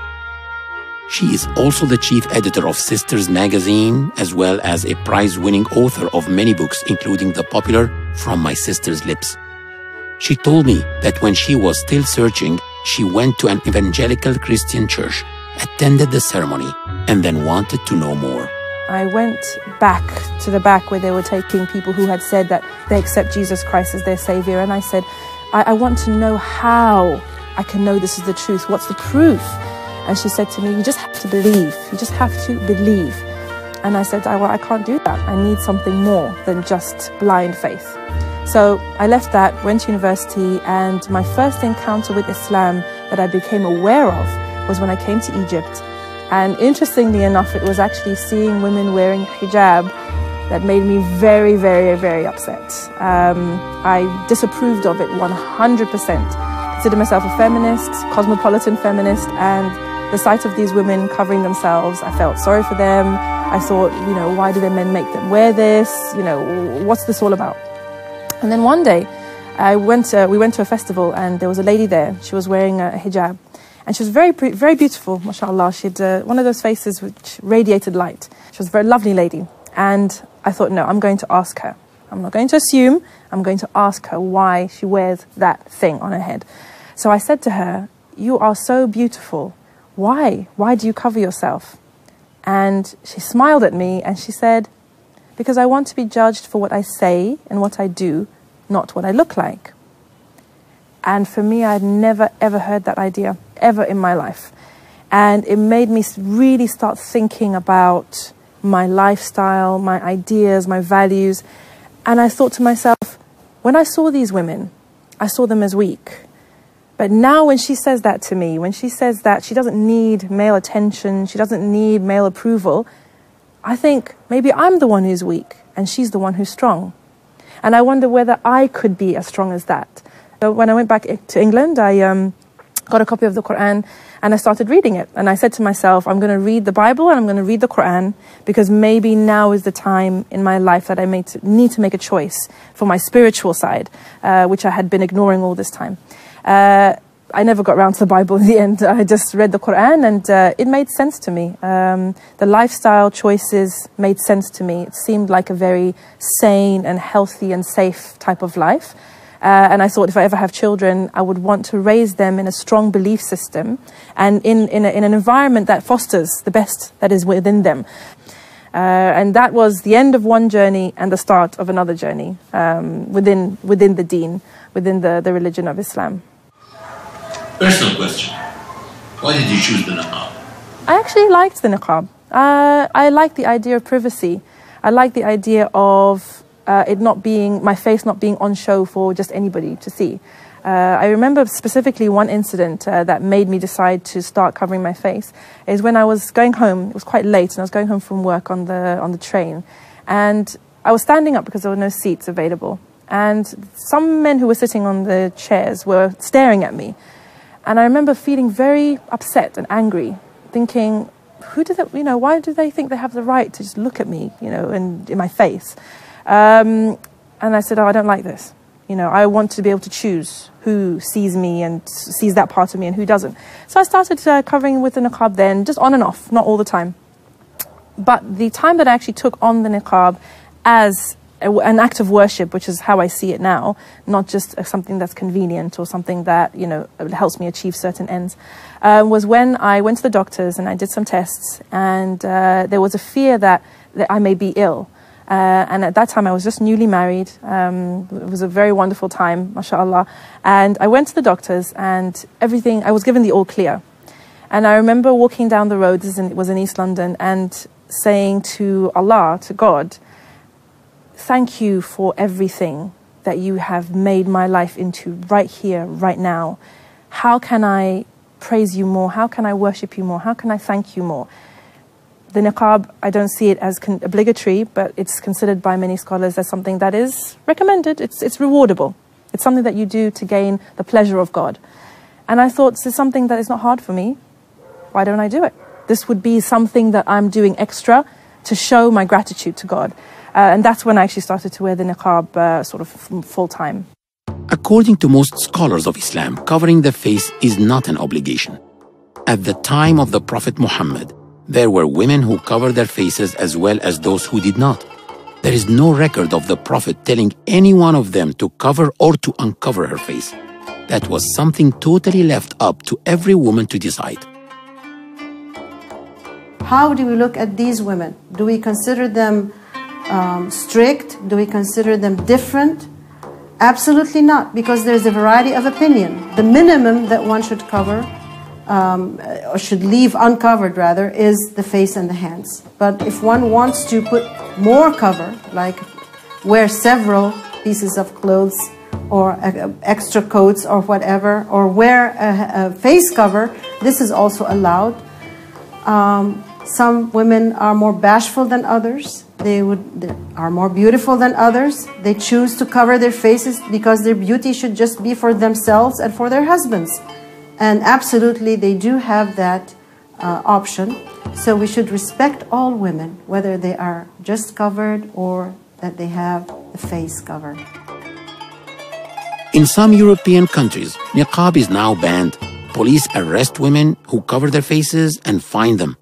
She is also the chief editor of Sisters magazine, as well as a prize-winning author of many books, including the popular From My Sister's Lips. She told me that when she was still searching, she went to an evangelical Christian church, attended the ceremony, and then wanted to know more. I went back to the back where they were taking people who had said that they accept Jesus Christ as their Savior, and I said, I want to know how I can know this is the truth. What's the proof? And she said to me, you just have to believe. You just have to believe. And I said, well, I can't do that. I need something more than just blind faith. So I left that, went to university, and my first encounter with Islam that I became aware of was when I came to Egypt. And interestingly enough, it was actually seeing women wearing hijab that made me very, very, very upset. I disapproved of it 100%. Consider myself a feminist, cosmopolitan feminist, and the sight of these women covering themselves, I felt sorry for them. I thought, why do the men make them wear this? What's this all about? And then one day, we went to a festival, and there was a lady there. She was wearing a hijab, and she was very, very beautiful, mashallah. She had one of those faces which radiated light. She was a very lovely lady. And I thought, no, I'm going to ask her. I'm not going to assume. I'm going to ask her why she wears that thing on her head. So I said to her, you are so beautiful. Why? Why do you cover yourself? And she smiled at me and she said, because I want to be judged for what I say and what I do, not what I look like. And for me, I'd never, ever heard that idea, ever in my life. And it made me really start thinking about my lifestyle, my ideas, my values. And I thought to myself, when I saw these women, I saw them as weak. But now when she says that to me, when she says that she doesn't need male attention, she doesn't need male approval, I think maybe I'm the one who's weak and she's the one who's strong. And I wonder whether I could be as strong as that. So when I went back to England, I got a copy of the Quran and I started reading it. And I said to myself, I'm going to read the Bible and I'm going to read the Quran because maybe now is the time in my life that I need to make a choice for my spiritual side, which I had been ignoring all this time. I never got around to the Bible in the end. I just read the Quran and it made sense to me. The lifestyle choices made sense to me. It seemed like a very sane and healthy and safe type of life. And I thought if I ever have children, I would want to raise them in a strong belief system and in an environment that fosters the best that is within them. And that was the end of one journey and the start of another journey within the deen, within the religion of Islam. Personal question. Why did you choose the niqab? I actually liked the niqab. I liked the idea of privacy. I liked the idea of it not being, my face not being on show for just anybody to see. I remember specifically one incident that made me decide to start covering my face is when I was going home. It was quite late and I was going home from work on the train, and I was standing up because there were no seats available, and some men who were sitting on the chairs were staring at me. And I remember feeling very upset and angry, thinking, why do they think they have the right to just look at me, and in my face? And I said, I don't like this. I want to be able to choose who sees me and sees that part of me and who doesn't. So I started covering with the niqab then, just on and off, not all the time. But the time that I actually took on the niqab as an act of worship, which is how I see it now, not just something that's convenient or something that, helps me achieve certain ends, was when I went to the doctors and I did some tests, and there was a fear that I may be ill. And at that time, I was just newly married. It was a very wonderful time, mashallah. And I went to the doctors and everything, I was given the all clear. And I remember walking down the road, it was in East London, and saying to Allah, to God, thank you for everything that you have made my life into right here, right now. How can I praise you more? How can I worship you more? How can I thank you more? The niqab, I don't see it as obligatory, but it's considered by many scholars as something that is recommended. It's rewardable. It's something that you do to gain the pleasure of God. And I thought, this is something that is not hard for me. Why don't I do it? This would be something that I'm doing extra to show my gratitude to God. And that's when I actually started to wear the niqab sort of full-time. According to most scholars of Islam, covering the face is not an obligation. At the time of the Prophet Muhammad, there were women who covered their faces as well as those who did not. There is no record of the Prophet telling any one of them to cover or to uncover her face. That was something totally left up to every woman to decide. How do we look at these women? Do we consider them strict? Do we consider them different? Absolutely not, because there's a variety of opinion. The minimum that one should cover, or should leave uncovered rather, is the face and the hands. But if one wants to put more cover, like wear several pieces of clothes or extra coats or whatever, or wear a face cover, this is also allowed. Some women are more bashful than others. They are more beautiful than others. They choose to cover their faces because their beauty should just be for themselves and for their husbands. And absolutely, they do have that option. So we should respect all women, whether they are just covered or that they have the face covered. In some European countries, niqab is now banned. Police arrest women who cover their faces and fine them.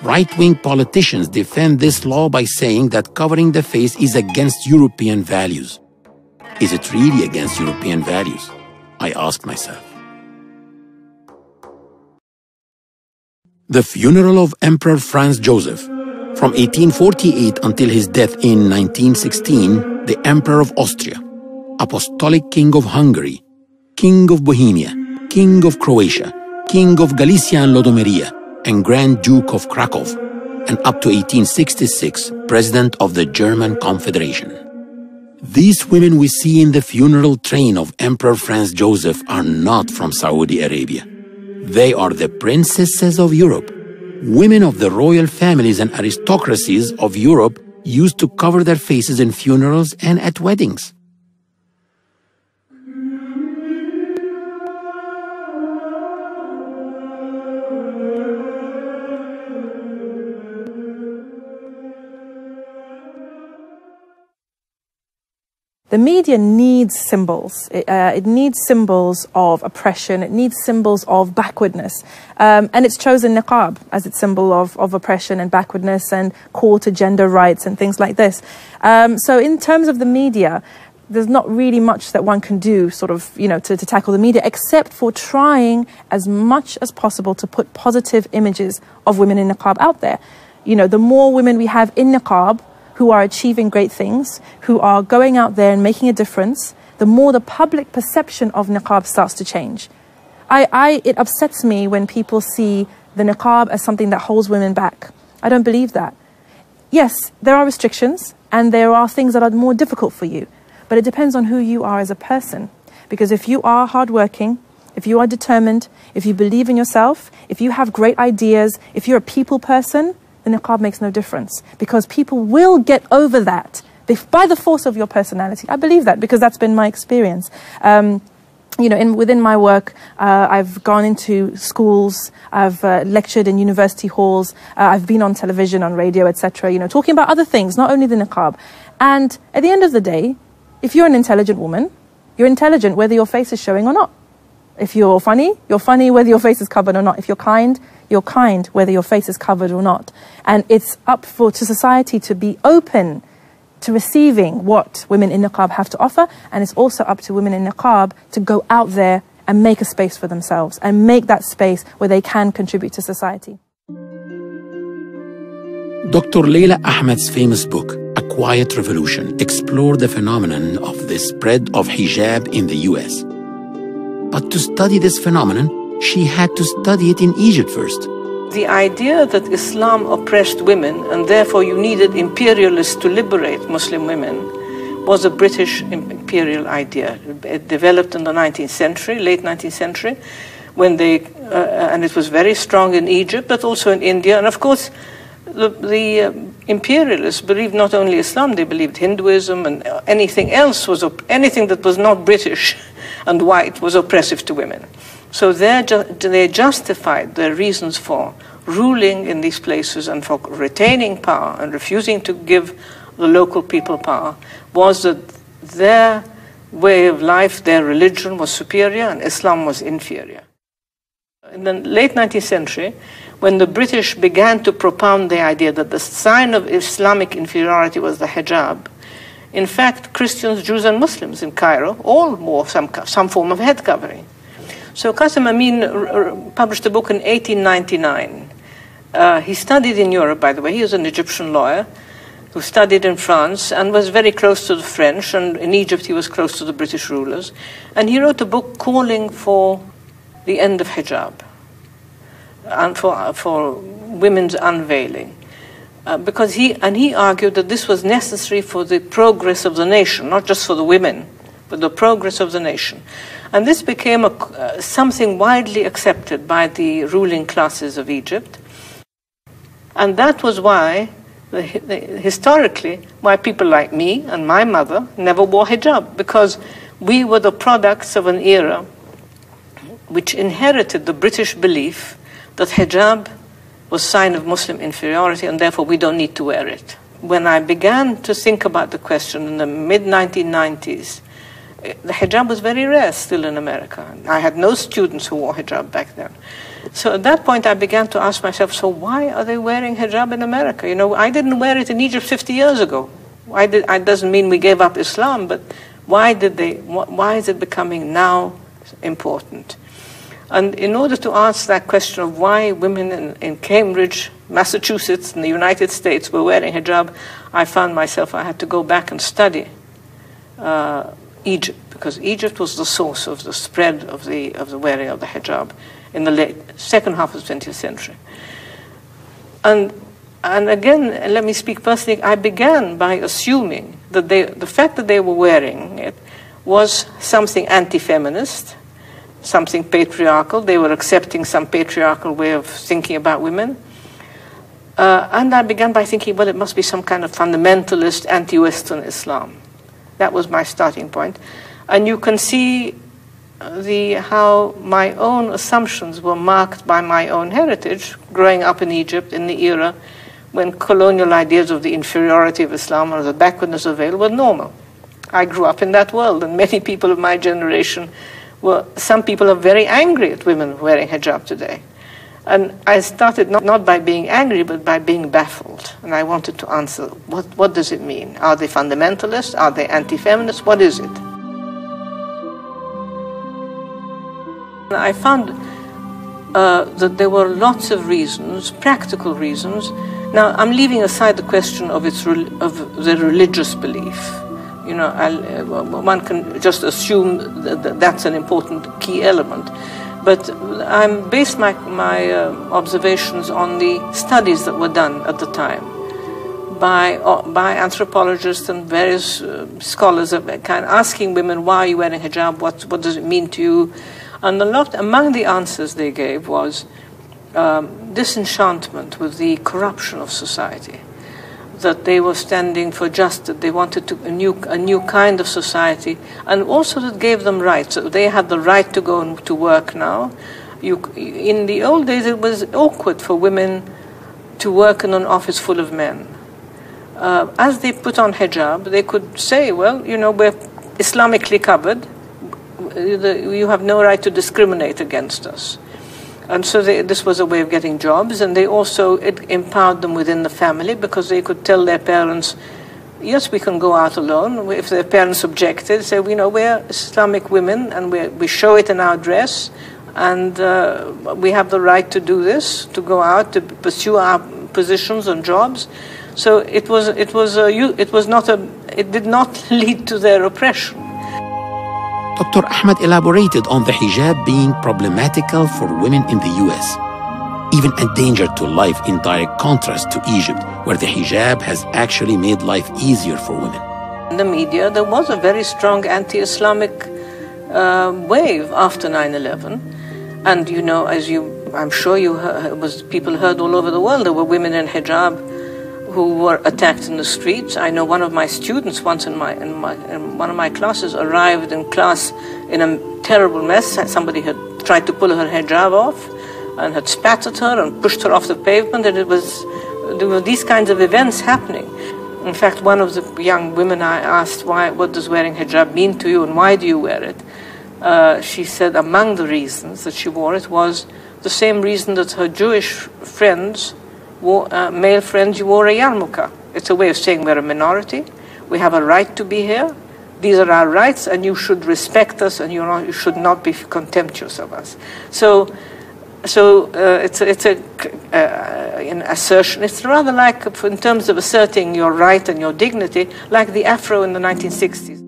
Right-wing politicians defend this law by saying that covering the face is against European values. Is it really against European values? I asked myself. The funeral of Emperor Franz Joseph. From 1848 until his death in 1916, the Emperor of Austria, Apostolic King of Hungary, King of Bohemia, King of Croatia, King of Galicia and Lodomeria, and Grand Duke of Krakow, and up to 1866, President of the German Confederation. These women we see in the funeral train of Emperor Franz Joseph are not from Saudi Arabia. They are the princesses of Europe. Women of the royal families and aristocracies of Europe used to cover their faces in funerals and at weddings. The media needs symbols. It needs symbols of oppression. It needs symbols of backwardness. And it's chosen niqab as its symbol of oppression and backwardness and call to gender rights and things like this. So in terms of the media, there's not really much that one can do sort of, to tackle the media, except for trying as much as possible to put positive images of women in niqab out there. The more women we have in niqab, who are achieving great things, who are going out there and making a difference, the more the public perception of niqab starts to change. It upsets me when people see the niqab as something that holds women back. I don't believe that. Yes, there are restrictions and there are things that are more difficult for you, but it depends on who you are as a person. Because if you are hardworking, if you are determined, if you believe in yourself, if you have great ideas, if you're a people person, the niqab makes no difference, because people will get over that by the force of your personality. I believe that because that's been my experience. Within my work, I've gone into schools, I've lectured in university halls, I've been on television, on radio, etc., talking about other things, not only the niqab. And at the end of the day, if you're an intelligent woman, you're intelligent whether your face is showing or not. If you're funny whether your face is covered or not. If you're kind whether your face is covered or not. And it's up to society to be open to receiving what women in niqab have to offer, and it's also up to women in niqab to go out there and make a space for themselves and make that space where they can contribute to society. Dr. Leila Ahmed's famous book, A Quiet Revolution, explored the phenomenon of the spread of hijab in the US. But to study this phenomenon, she had to study it in Egypt first. The idea that Islam oppressed women and therefore you needed imperialists to liberate Muslim women was a British imperial idea. It developed in the 19th century, late 19th century, when and it was very strong in Egypt, but also in India. And of course, the imperialists believed not only Islam, they believed Hinduism, and anything that was not British and white was oppressive to women. So they justified their reasons for ruling in these places and for retaining power and refusing to give the local people power was that their way of life, their religion was superior and Islam was inferior. in the late 19th century, when the British began to propound the idea that the sign of Islamic inferiority was the hijab, in fact, Christians, Jews, and Muslims in Cairo all wore some form of head covering. So Qasim Amin published a book in 1899. He studied in Europe, by the way. He was an Egyptian lawyer who studied in France and was very close to the French, and in Egypt he was close to the British rulers. And he wrote a book calling for the end of hijab and for women's unveiling. Because he argued that this was necessary for the progress of the nation, not just for the women, but the progress of the nation. And this became something widely accepted by the ruling classes of Egypt. And that was why, historically, why people like me and my mother never wore hijab, because we were the products of an era which inherited the British belief that hijab was a sign of Muslim inferiority, and therefore we don't need to wear it. When I began to think about the question in the mid-1990s, the hijab was very rare still in America. I had no students who wore hijab back then. So at that point I began to ask myself, so why are they wearing hijab in America? You know, I didn't wear it in Egypt 50 years ago. It doesn't mean we gave up Islam, but why is it becoming now important? And in order to answer that question of why women in Cambridge, Massachusetts, in the United States were wearing hijab, I found myself I had to go back and study Egypt, because Egypt was the source of the spread of the wearing of the hijab in the second half of the 20th century. And again, let me speak personally, I began by assuming that the fact that they were wearing it was something anti-feminist, something patriarchal. They were accepting some patriarchal way of thinking about women. And I began by thinking, well, it must be some kind of fundamentalist, anti-Western Islam. That was my starting point. And you can see how my own assumptions were marked by my own heritage, growing up in Egypt in the era when colonial ideas of the inferiority of Islam or the backwardness of veil were normal. I grew up in that world, and many people of my generation some people are very angry at women wearing hijab today. And I started not by being angry, but by being baffled. And I wanted to answer, what does it mean? Are they fundamentalists? Are they anti-feminists? What is it? I found that there were lots of reasons, practical reasons. Now, I'm leaving aside the question of the religious belief. You know, one can just assume that that's an important key element. But I based my observations on the studies that were done at the time by anthropologists and various scholars of kind, asking women, why are you wearing hijab? What does it mean to you? And among the answers they gave was disenchantment with the corruption of society, that they were standing for justice. They wanted a new kind of society, and also that gave them rights. So they had the right to go to work now. In the old days, it was awkward for women to work in an office full of men. As they put on hijab, they could say, well, you know, we're Islamically covered. You have no right to discriminate against us. And so this was a way of getting jobs, and it empowered them within the family, because they could tell their parents, yes, we can go out alone. If their parents objected, say, you know, we're Islamic women, and we show it in our dress, and we have the right to do this, to go out, to pursue our positions and jobs. So it did not lead to their oppression. Dr. Ahmed elaborated on the hijab being problematical for women in the US, even a danger to life, in direct contrast to Egypt, where the hijab has actually made life easier for women. In the media, there was a very strong anti-Islamic wave after 9/11. And, you know, I'm sure people heard all over the world, there were women in hijab who were attacked in the streets. I know one of my students once in one of my classes arrived in class in a terrible mess. Somebody had tried to pull her hijab off and had spat at her and pushed her off the pavement, and there were these kinds of events happening. In fact, one of the young women I asked, what does wearing hijab mean to you and why do you wear it? She said among the reasons that she wore it was the same reason that her Jewish friends, male friends, wore a yarmulke. It's a way of saying we're a minority. We have a right to be here. These are our rights, and you should respect us, and you should not be contemptuous of us. So it's an assertion. It's rather like, in terms of asserting your right and your dignity, like the afro in the 1960s.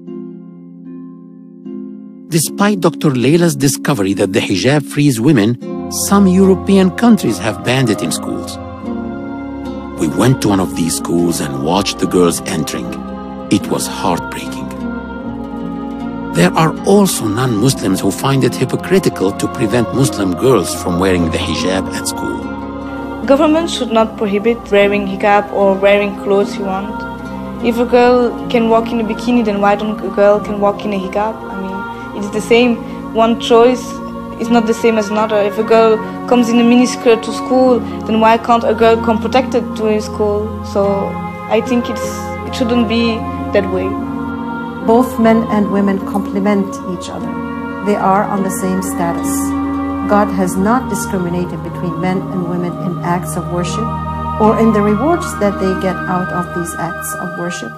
Despite Dr. Layla's discovery that the hijab frees women, some European countries have banned it in schools. We went to one of these schools and watched the girls entering. It was heartbreaking. There are also non-Muslims who find it hypocritical to prevent Muslim girls from wearing the hijab at school. Government should not prohibit wearing hijab or wearing clothes you want. If a girl can walk in a bikini, then why don't a girl can walk in a hijab? I mean, it's the same. One choice is not the same as another. If a girl comes in a miniskirt to school, then why can't a girl come protected to school? So I think it shouldn't be that way. Both men and women complement each other. They are on the same status. God has not discriminated between men and women in acts of worship or in the rewards that they get out of these acts of worship.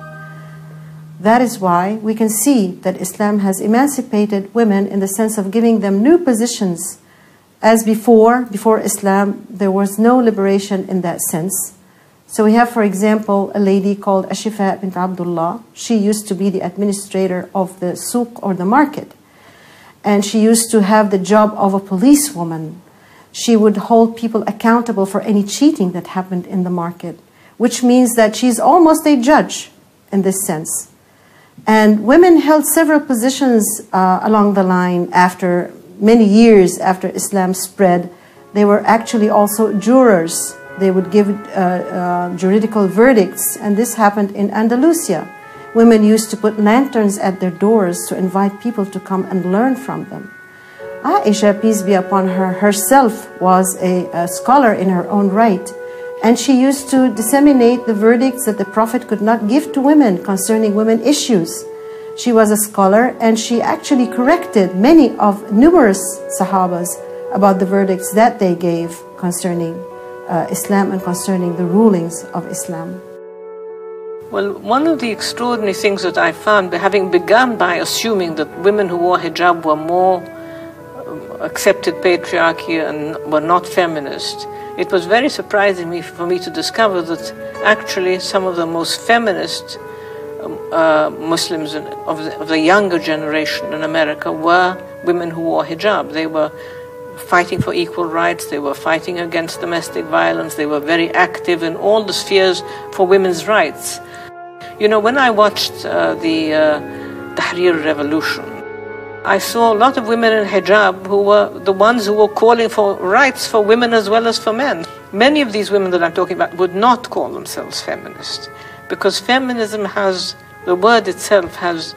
That is why we can see that Islam has emancipated women in the sense of giving them new positions. As before Islam, there was no liberation in that sense. So we have, for example, a lady called Ashifa bint Abdullah. She used to be the administrator of the souk, or the market. And she used to have the job of a policewoman. She would hold people accountable for any cheating that happened in the market, which means that she's almost a judge in this sense. And women held several positions along the line after many years after Islam spread. They were actually also jurors. They would give juridical verdicts, and this happened in Andalusia. Women used to put lanterns at their doors to invite people to come and learn from them. Aisha, peace be upon her, herself was a scholar in her own right, and she used to disseminate the verdicts that the Prophet could not give to women concerning women issues. She was a scholar, and she actually corrected numerous Sahabas about the verdicts that they gave concerning Islam and concerning the rulings of Islam. Well, one of the extraordinary things that I found, having begun by assuming that women who wore hijab were more accepted patriarchy and were not feminist, it was very surprising for me to discover that actually some of the most feminist Muslims of the younger generation in America were women who wore hijab. They were fighting for equal rights, they were fighting against domestic violence, they were very active in all the spheres for women's rights. You know, when I watched the Tahrir Revolution, I saw a lot of women in hijab who were the ones who were calling for rights for women as well as for men. Many of these women that I'm talking about would not call themselves feminist, because feminism has, the word itself has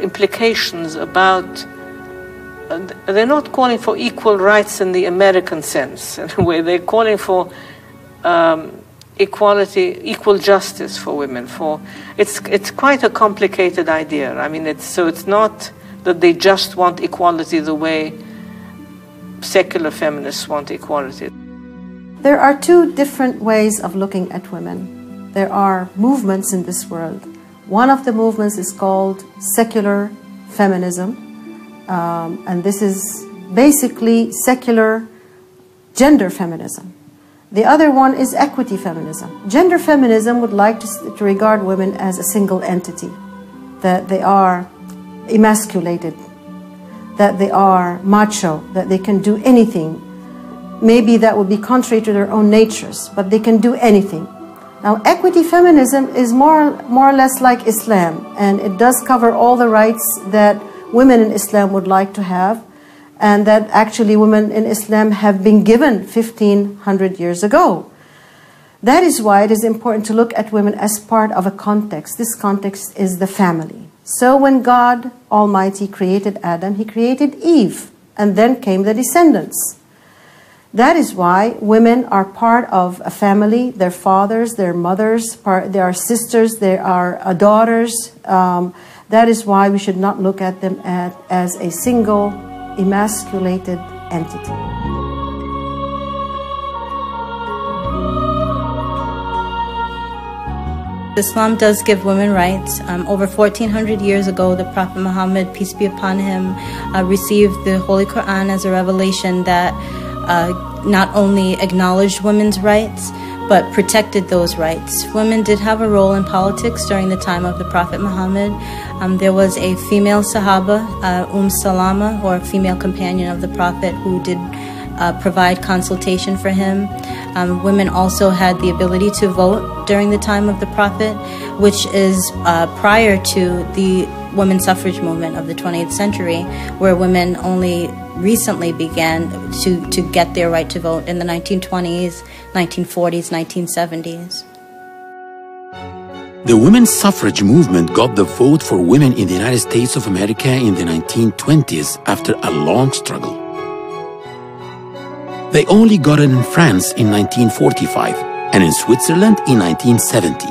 implications about, they're not calling for equal rights in the American sense, in a way. They're calling for equality, equal justice for women. It's quite a complicated idea. I mean, it's not that they just want equality the way secular feminists want equality. There are two different ways of looking at women. There are movements in this world. One of the movements is called secular feminism. And this is basically secular gender feminism. The other one is equity feminism. Gender feminism would like to regard women as a single entity, that they are emasculated, that they are macho, that they can do anything. Maybe that would be contrary to their own natures, but they can do anything. Now, equity feminism is more or less like Islam, and it does cover all the rights that women in Islam would like to have, and that actually women in Islam have been given 1500 years ago. That is why it is important to look at women as part of a context. This context is the family. So when God Almighty created Adam, He created Eve, and then came the descendants. That is why women are part of a family, their fathers, their mothers, they are sisters, they are daughters. That is why we should not look at them as a single emasculated entity. Islam does give women rights. Over 1400 years ago, the Prophet Muhammad, peace be upon him, received the Holy Quran as a revelation that not only acknowledged women's rights, but protected those rights. Women did have a role in politics during the time of the Prophet Muhammad. There was a female Sahaba, Salama, or a female companion of the Prophet, who did provide consultation for him. Women also had the ability to vote during the time of the Prophet, which is prior to the women's suffrage movement of the 20th century, where women only recently began to get their right to vote in the 1920s, 1940s, 1970s. The women's suffrage movement got the vote for women in the United States of America in the 1920s after a long struggle. They only got it in France in 1945 and in Switzerland in 1970.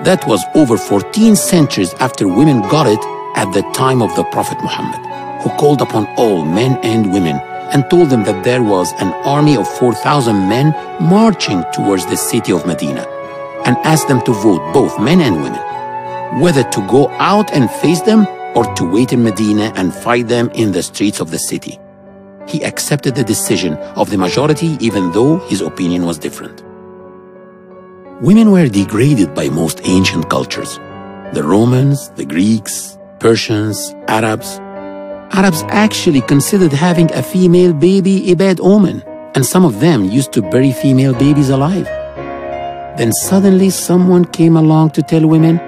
That was over 14 centuries after women got it at the time of the Prophet Muhammad, who called upon all men and women and told them that there was an army of 4,000 men marching towards the city of Medina, and asked them to vote, both men and women, whether to go out and face them or to wait in Medina and fight them in the streets of the city. He accepted the decision of the majority even though his opinion was different. Women were degraded by most ancient cultures. The Romans, the Greeks, Persians, Arabs. Arabs actually considered having a female baby a bad omen, and some of them used to bury female babies alive. Then suddenly someone came along to tell women,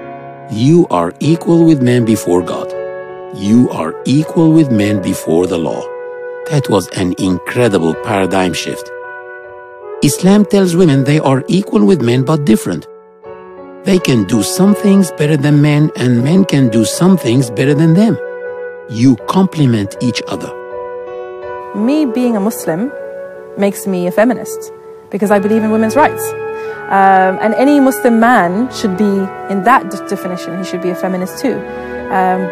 you are equal with men before God. You are equal with men before the law. That was an incredible paradigm shift. Islam tells women they are equal with men but different. They can do some things better than men, and men can do some things better than them. You complement each other. Me being a Muslim makes me a feminist because I believe in women's rights. And any Muslim man should be, in that definition, he should be a feminist too.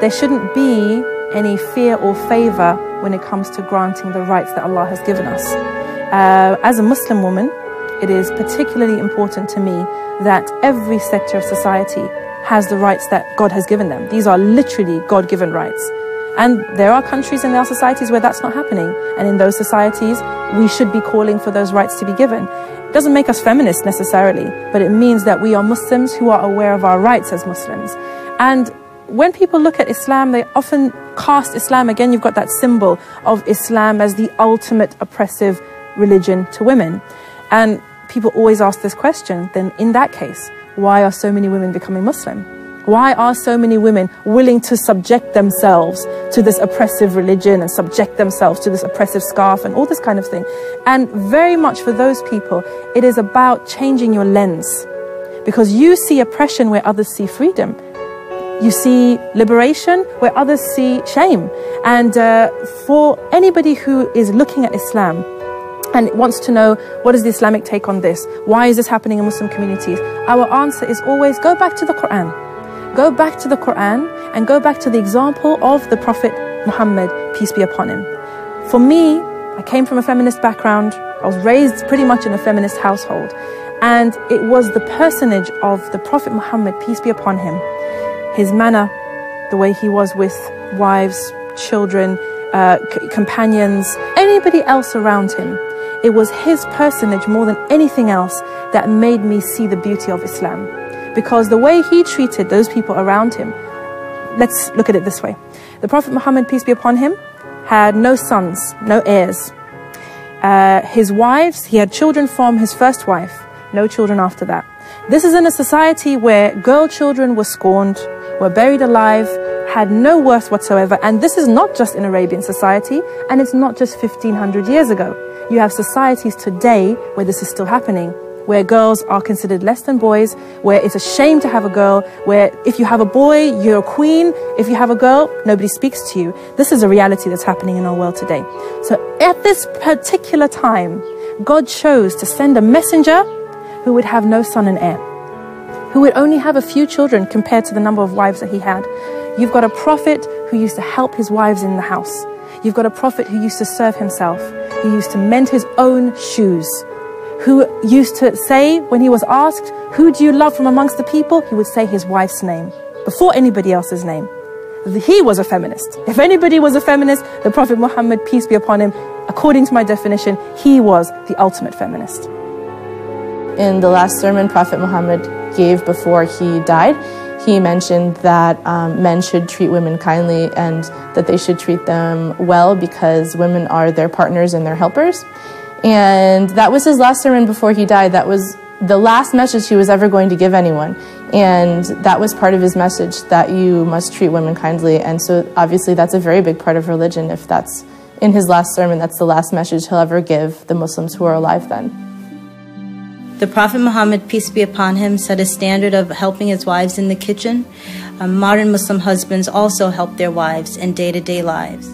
There shouldn't be any fear or favor when it comes to granting the rights that Allah has given us. As a Muslim woman, it is particularly important to me that every sector of society has the rights that God has given them. These are literally God-given rights. And there are countries and there are societies where that's not happening. And in those societies, we should be calling for those rights to be given. It doesn't make us feminists necessarily, but it means that we are Muslims who are aware of our rights as Muslims. And when people look at Islam, they often cast Islam, again, you've got that symbol of Islam as the ultimate oppressive religion to women. And people always ask this question, then in that case, why are so many women becoming Muslim? Why are so many women willing to subject themselves to this oppressive religion and subject themselves to this oppressive scarf and all this kind of thing? And very much for those people, it is about changing your lens, because you see oppression where others see freedom. You see liberation where others see shame. And for anybody who is looking at Islam and wants to know, what is the Islamic take on this? Why is this happening in Muslim communities? Our answer is always go back to the Quran. Go back to the Quran and go back to the example of the Prophet Muhammad, peace be upon him. For me, I came from a feminist background. I was raised pretty much in a feminist household. And it was the personage of the Prophet Muhammad, peace be upon him, his manner, the way he was with wives, children, companions, anybody else around him. It was his personage more than anything else that made me see the beauty of Islam. Because the way he treated those people around him, let's look at it this way. The Prophet Muhammad, peace be upon him, had no sons, no heirs. His wives, he had children from his first wife, no children after that. This is in a society where girl children were scorned, were buried alive, had no worth whatsoever. And this is not just in Arabian society, and it's not just 1500 years ago. You have societies today where this is still happening, where girls are considered less than boys, where it's a shame to have a girl, where if you have a boy, you're a queen. If you have a girl, nobody speaks to you. This is a reality that's happening in our world today. So at this particular time, God chose to send a messenger who would have no son and heir, who would only have a few children compared to the number of wives that he had. You've got a prophet who used to help his wives in the house. You've got a prophet who used to serve himself, who used to mend his own shoes, who used to say, when he was asked, who do you love from amongst the people? He would say his wife's name before anybody else's name. He was a feminist. If anybody was a feminist, the Prophet Muhammad, peace be upon him, according to my definition, he was the ultimate feminist. In the last sermon Prophet Muhammad gave before he died, he mentioned that men should treat women kindly and that they should treat them well because women are their partners and their helpers. And that was his last sermon before he died. That was the last message he was ever going to give anyone. And that was part of his message, that you must treat women kindly. And so obviously that's a very big part of religion. If that's in his last sermon, that's the last message he'll ever give the Muslims who are alive then. The Prophet Muhammad, peace be upon him, set a standard of helping his wives in the kitchen. Modern Muslim husbands also help their wives in day-to-day lives.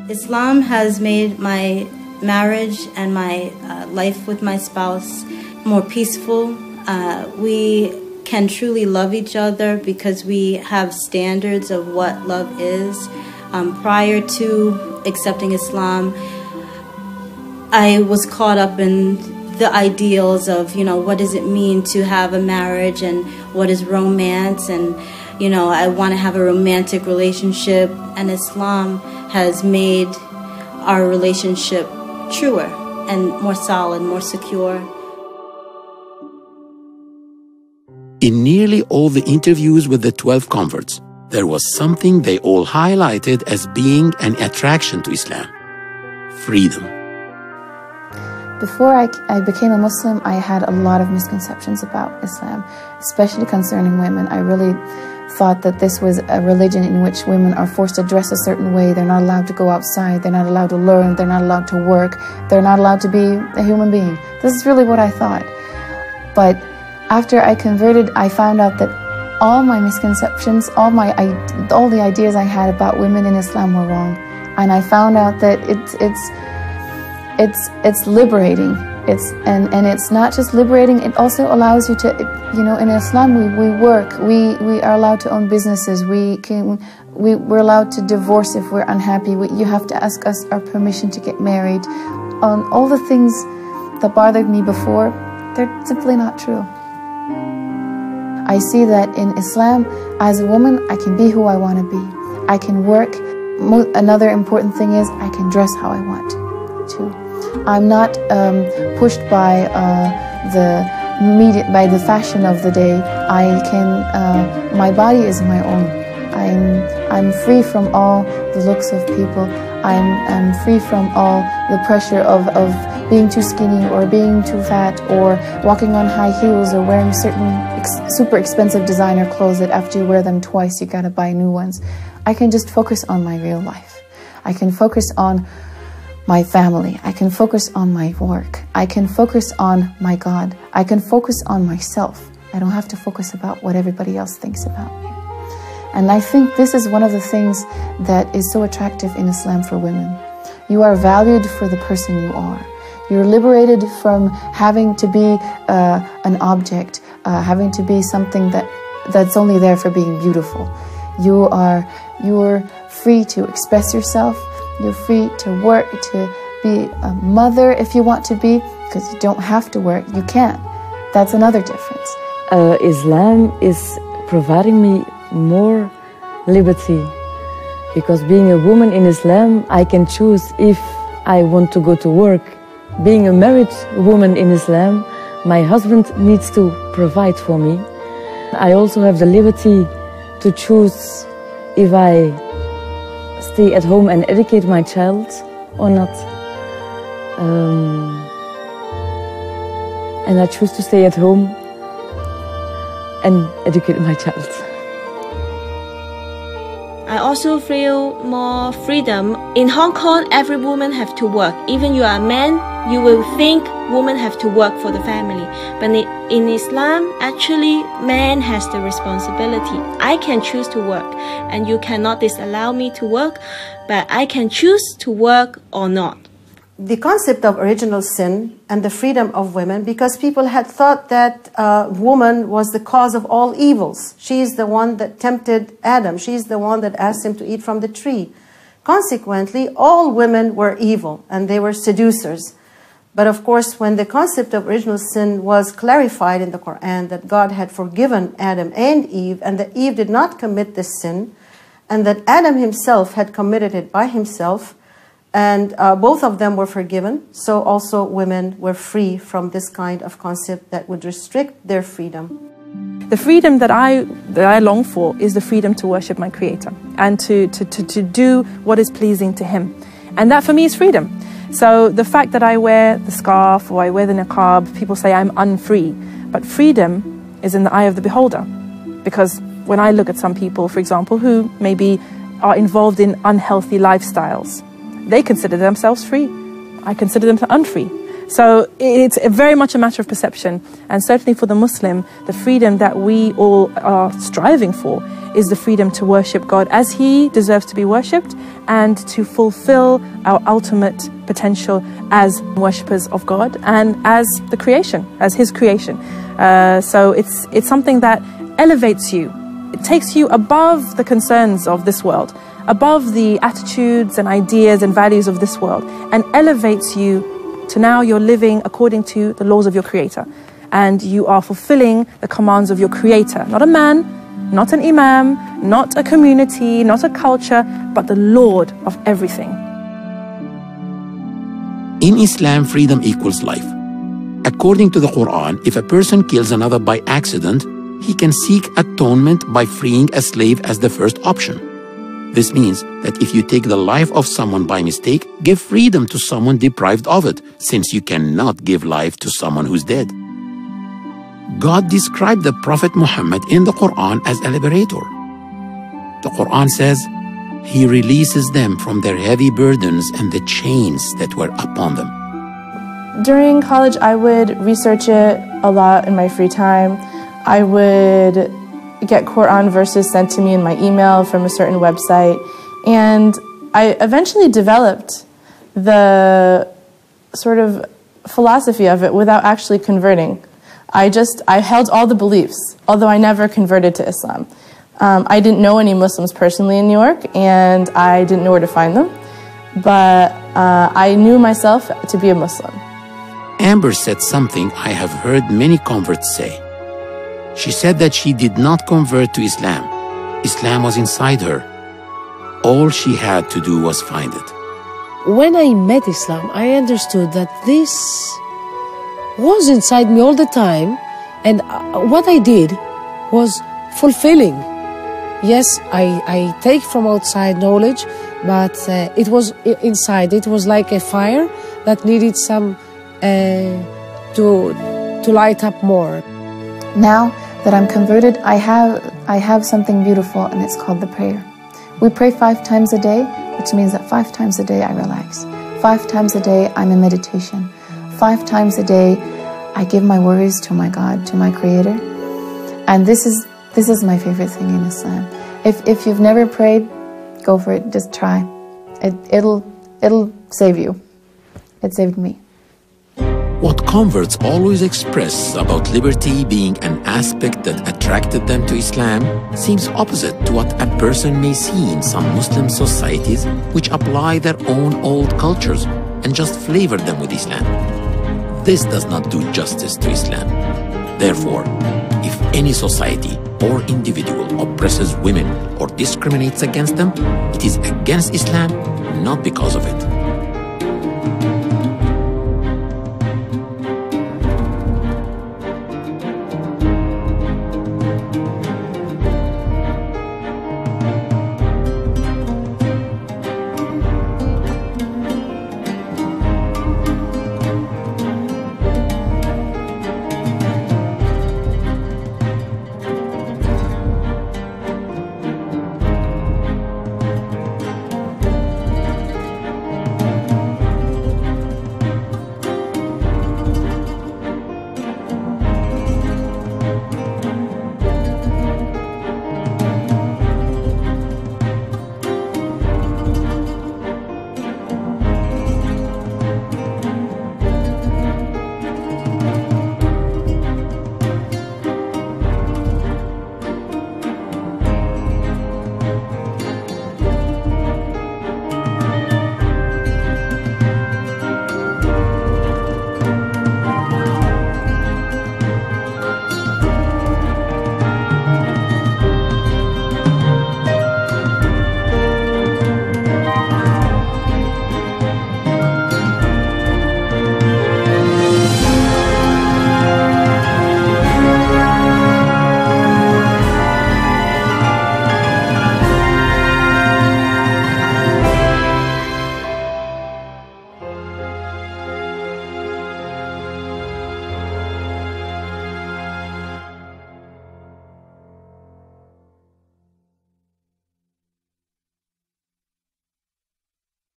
Islam has made my marriage and my life with my spouse more peaceful. We can truly love each other because we have standards of what love is. Prior to accepting Islam, I was caught up in the ideals of, what does it mean to have a marriage and what is romance, and, I want to have a romantic relationship, and Islam has made our relationship truer and more solid, more secure. In nearly all the interviews with the 12 converts, there was something they all highlighted as being an attraction to Islam: freedom. Before I became a Muslim, I had a lot of misconceptions about Islam, especially concerning women. I really thought that this was a religion in which women are forced to dress a certain way. They're not allowed to go outside. They're not allowed to learn. They're not allowed to work. They're not allowed to be a human being. This is really what I thought. But after I converted, I found out that all my misconceptions, all the ideas I had about women in Islam were wrong. And I found out that it's liberating. And it's not just liberating, it also allows you to, in Islam we work, we are allowed to own businesses, we're allowed to divorce if we're unhappy, you have to ask us our permission to get married. All the things that bothered me before, they're simply not true. I see that in Islam, as a woman, I can be who I want to be. I can work. Another important thing is I can dress how I want to. I'm not pushed by the media, by the fashion of the day. My body is my own. I'm free from all the looks of people. I'm free from all the pressure of being too skinny or being too fat or walking on high heels or wearing certain super expensive designer clothes that after you wear them twice you gotta buy new ones. I can just focus on my real life. I can focus on my family. I can focus on my work. I can focus on my God. I can focus on myself. I don't have to focus about what everybody else thinks about me. And I think this is one of the things that is so attractive in Islam for women. You are valued for the person you are. You're liberated from having to be an object, having to be something that's only there for being beautiful. You're free to express yourself. You're free to work, to be a mother if you want to be, because you don't have to work. You can. That's another difference. Islam is providing me more liberty, because being a woman in Islam, I can choose if I want to go to work. Being a married woman in Islam, my husband needs to provide for me. I also have the liberty to choose if I stay at home and educate my child or not. And I choose to stay at home and educate my child. I also feel more freedom. In Hong Kong, every woman have to work. Even you are a man, you will think women have to work for the family. But in Islam, actually, man has the responsibility. I can choose to work, and you cannot disallow me to work, but I can choose to work or not. The concept of original sin and the freedom of women, because people had thought that woman was the cause of all evils. She is the one that tempted Adam. She is the one that asked him to eat from the tree. Consequently, all women were evil and they were seducers. But of course, when the concept of original sin was clarified in the Quran, that God had forgiven Adam and Eve, and that Eve did not commit this sin, and that Adam himself had committed it by himself, and both of them were forgiven, so also women were free from this kind of concept that would restrict their freedom. The freedom that I long for is the freedom to worship my Creator and to do what is pleasing to Him. And that for me is freedom. So the fact that I wear the scarf or I wear the niqab, people say I'm unfree. But freedom is in the eye of the beholder. Because when I look at some people, for example, who maybe are involved in unhealthy lifestyles, they consider themselves free. I consider them unfree. So it's very much a matter of perception. And certainly for the Muslim, the freedom that we all are striving for is the freedom to worship God as He deserves to be worshipped and to fulfill our ultimate potential as worshippers of God and as the creation, as His creation. So it's something that elevates you. It takes you above the concerns of this world, above the attitudes and ideas and values of this world, and elevates you to now you're living according to the laws of your Creator. And you are fulfilling the commands of your Creator. Not a man, not an imam, not a community, not a culture, but the Lord of everything. In Islam, freedom equals life. According to the Quran, if a person kills another by accident, he can seek atonement by freeing a slave as the first option. This means that if you take the life of someone by mistake, give freedom to someone deprived of it, since you cannot give life to someone who's dead. God described the Prophet Muhammad in the Quran as a liberator. The Quran says, He releases them from their heavy burdens and the chains that were upon them. During college, I would research it a lot in my free time. I would get Quran verses sent to me in my email from a certain website, and I eventually developed the sort of philosophy of it without actually converting. I held all the beliefs, although I never converted to Islam. I didn't know any Muslims personally in New York, and I didn't know where to find them, but I knew myself to be a Muslim. Amber said something I have heard many converts say. She said that she did not convert to Islam. Islam was inside her. All she had to do was find it. When I met Islam, I understood that this was inside me all the time, and what I did was fulfilling. Yes, I take from outside knowledge, but it was inside. It was like a fire that needed some to light up more. Now that I'm converted, I have something beautiful, and it's called the prayer. We pray 5 times a day, which means that 5 times a day I relax. 5 times a day I'm in meditation. 5 times a day I give my worries to my God, to my Creator. And this is my favorite thing in Islam. If you've never prayed, go for it. Just try. It'll save you. It saved me. What converts always express about liberty being an aspect that attracted them to Islam seems opposite to what a person may see in some Muslim societies which apply their own old cultures and just flavor them with Islam. This does not do justice to Islam. Therefore, if any society or individual oppresses women or discriminates against them, it is against Islam, not because of it.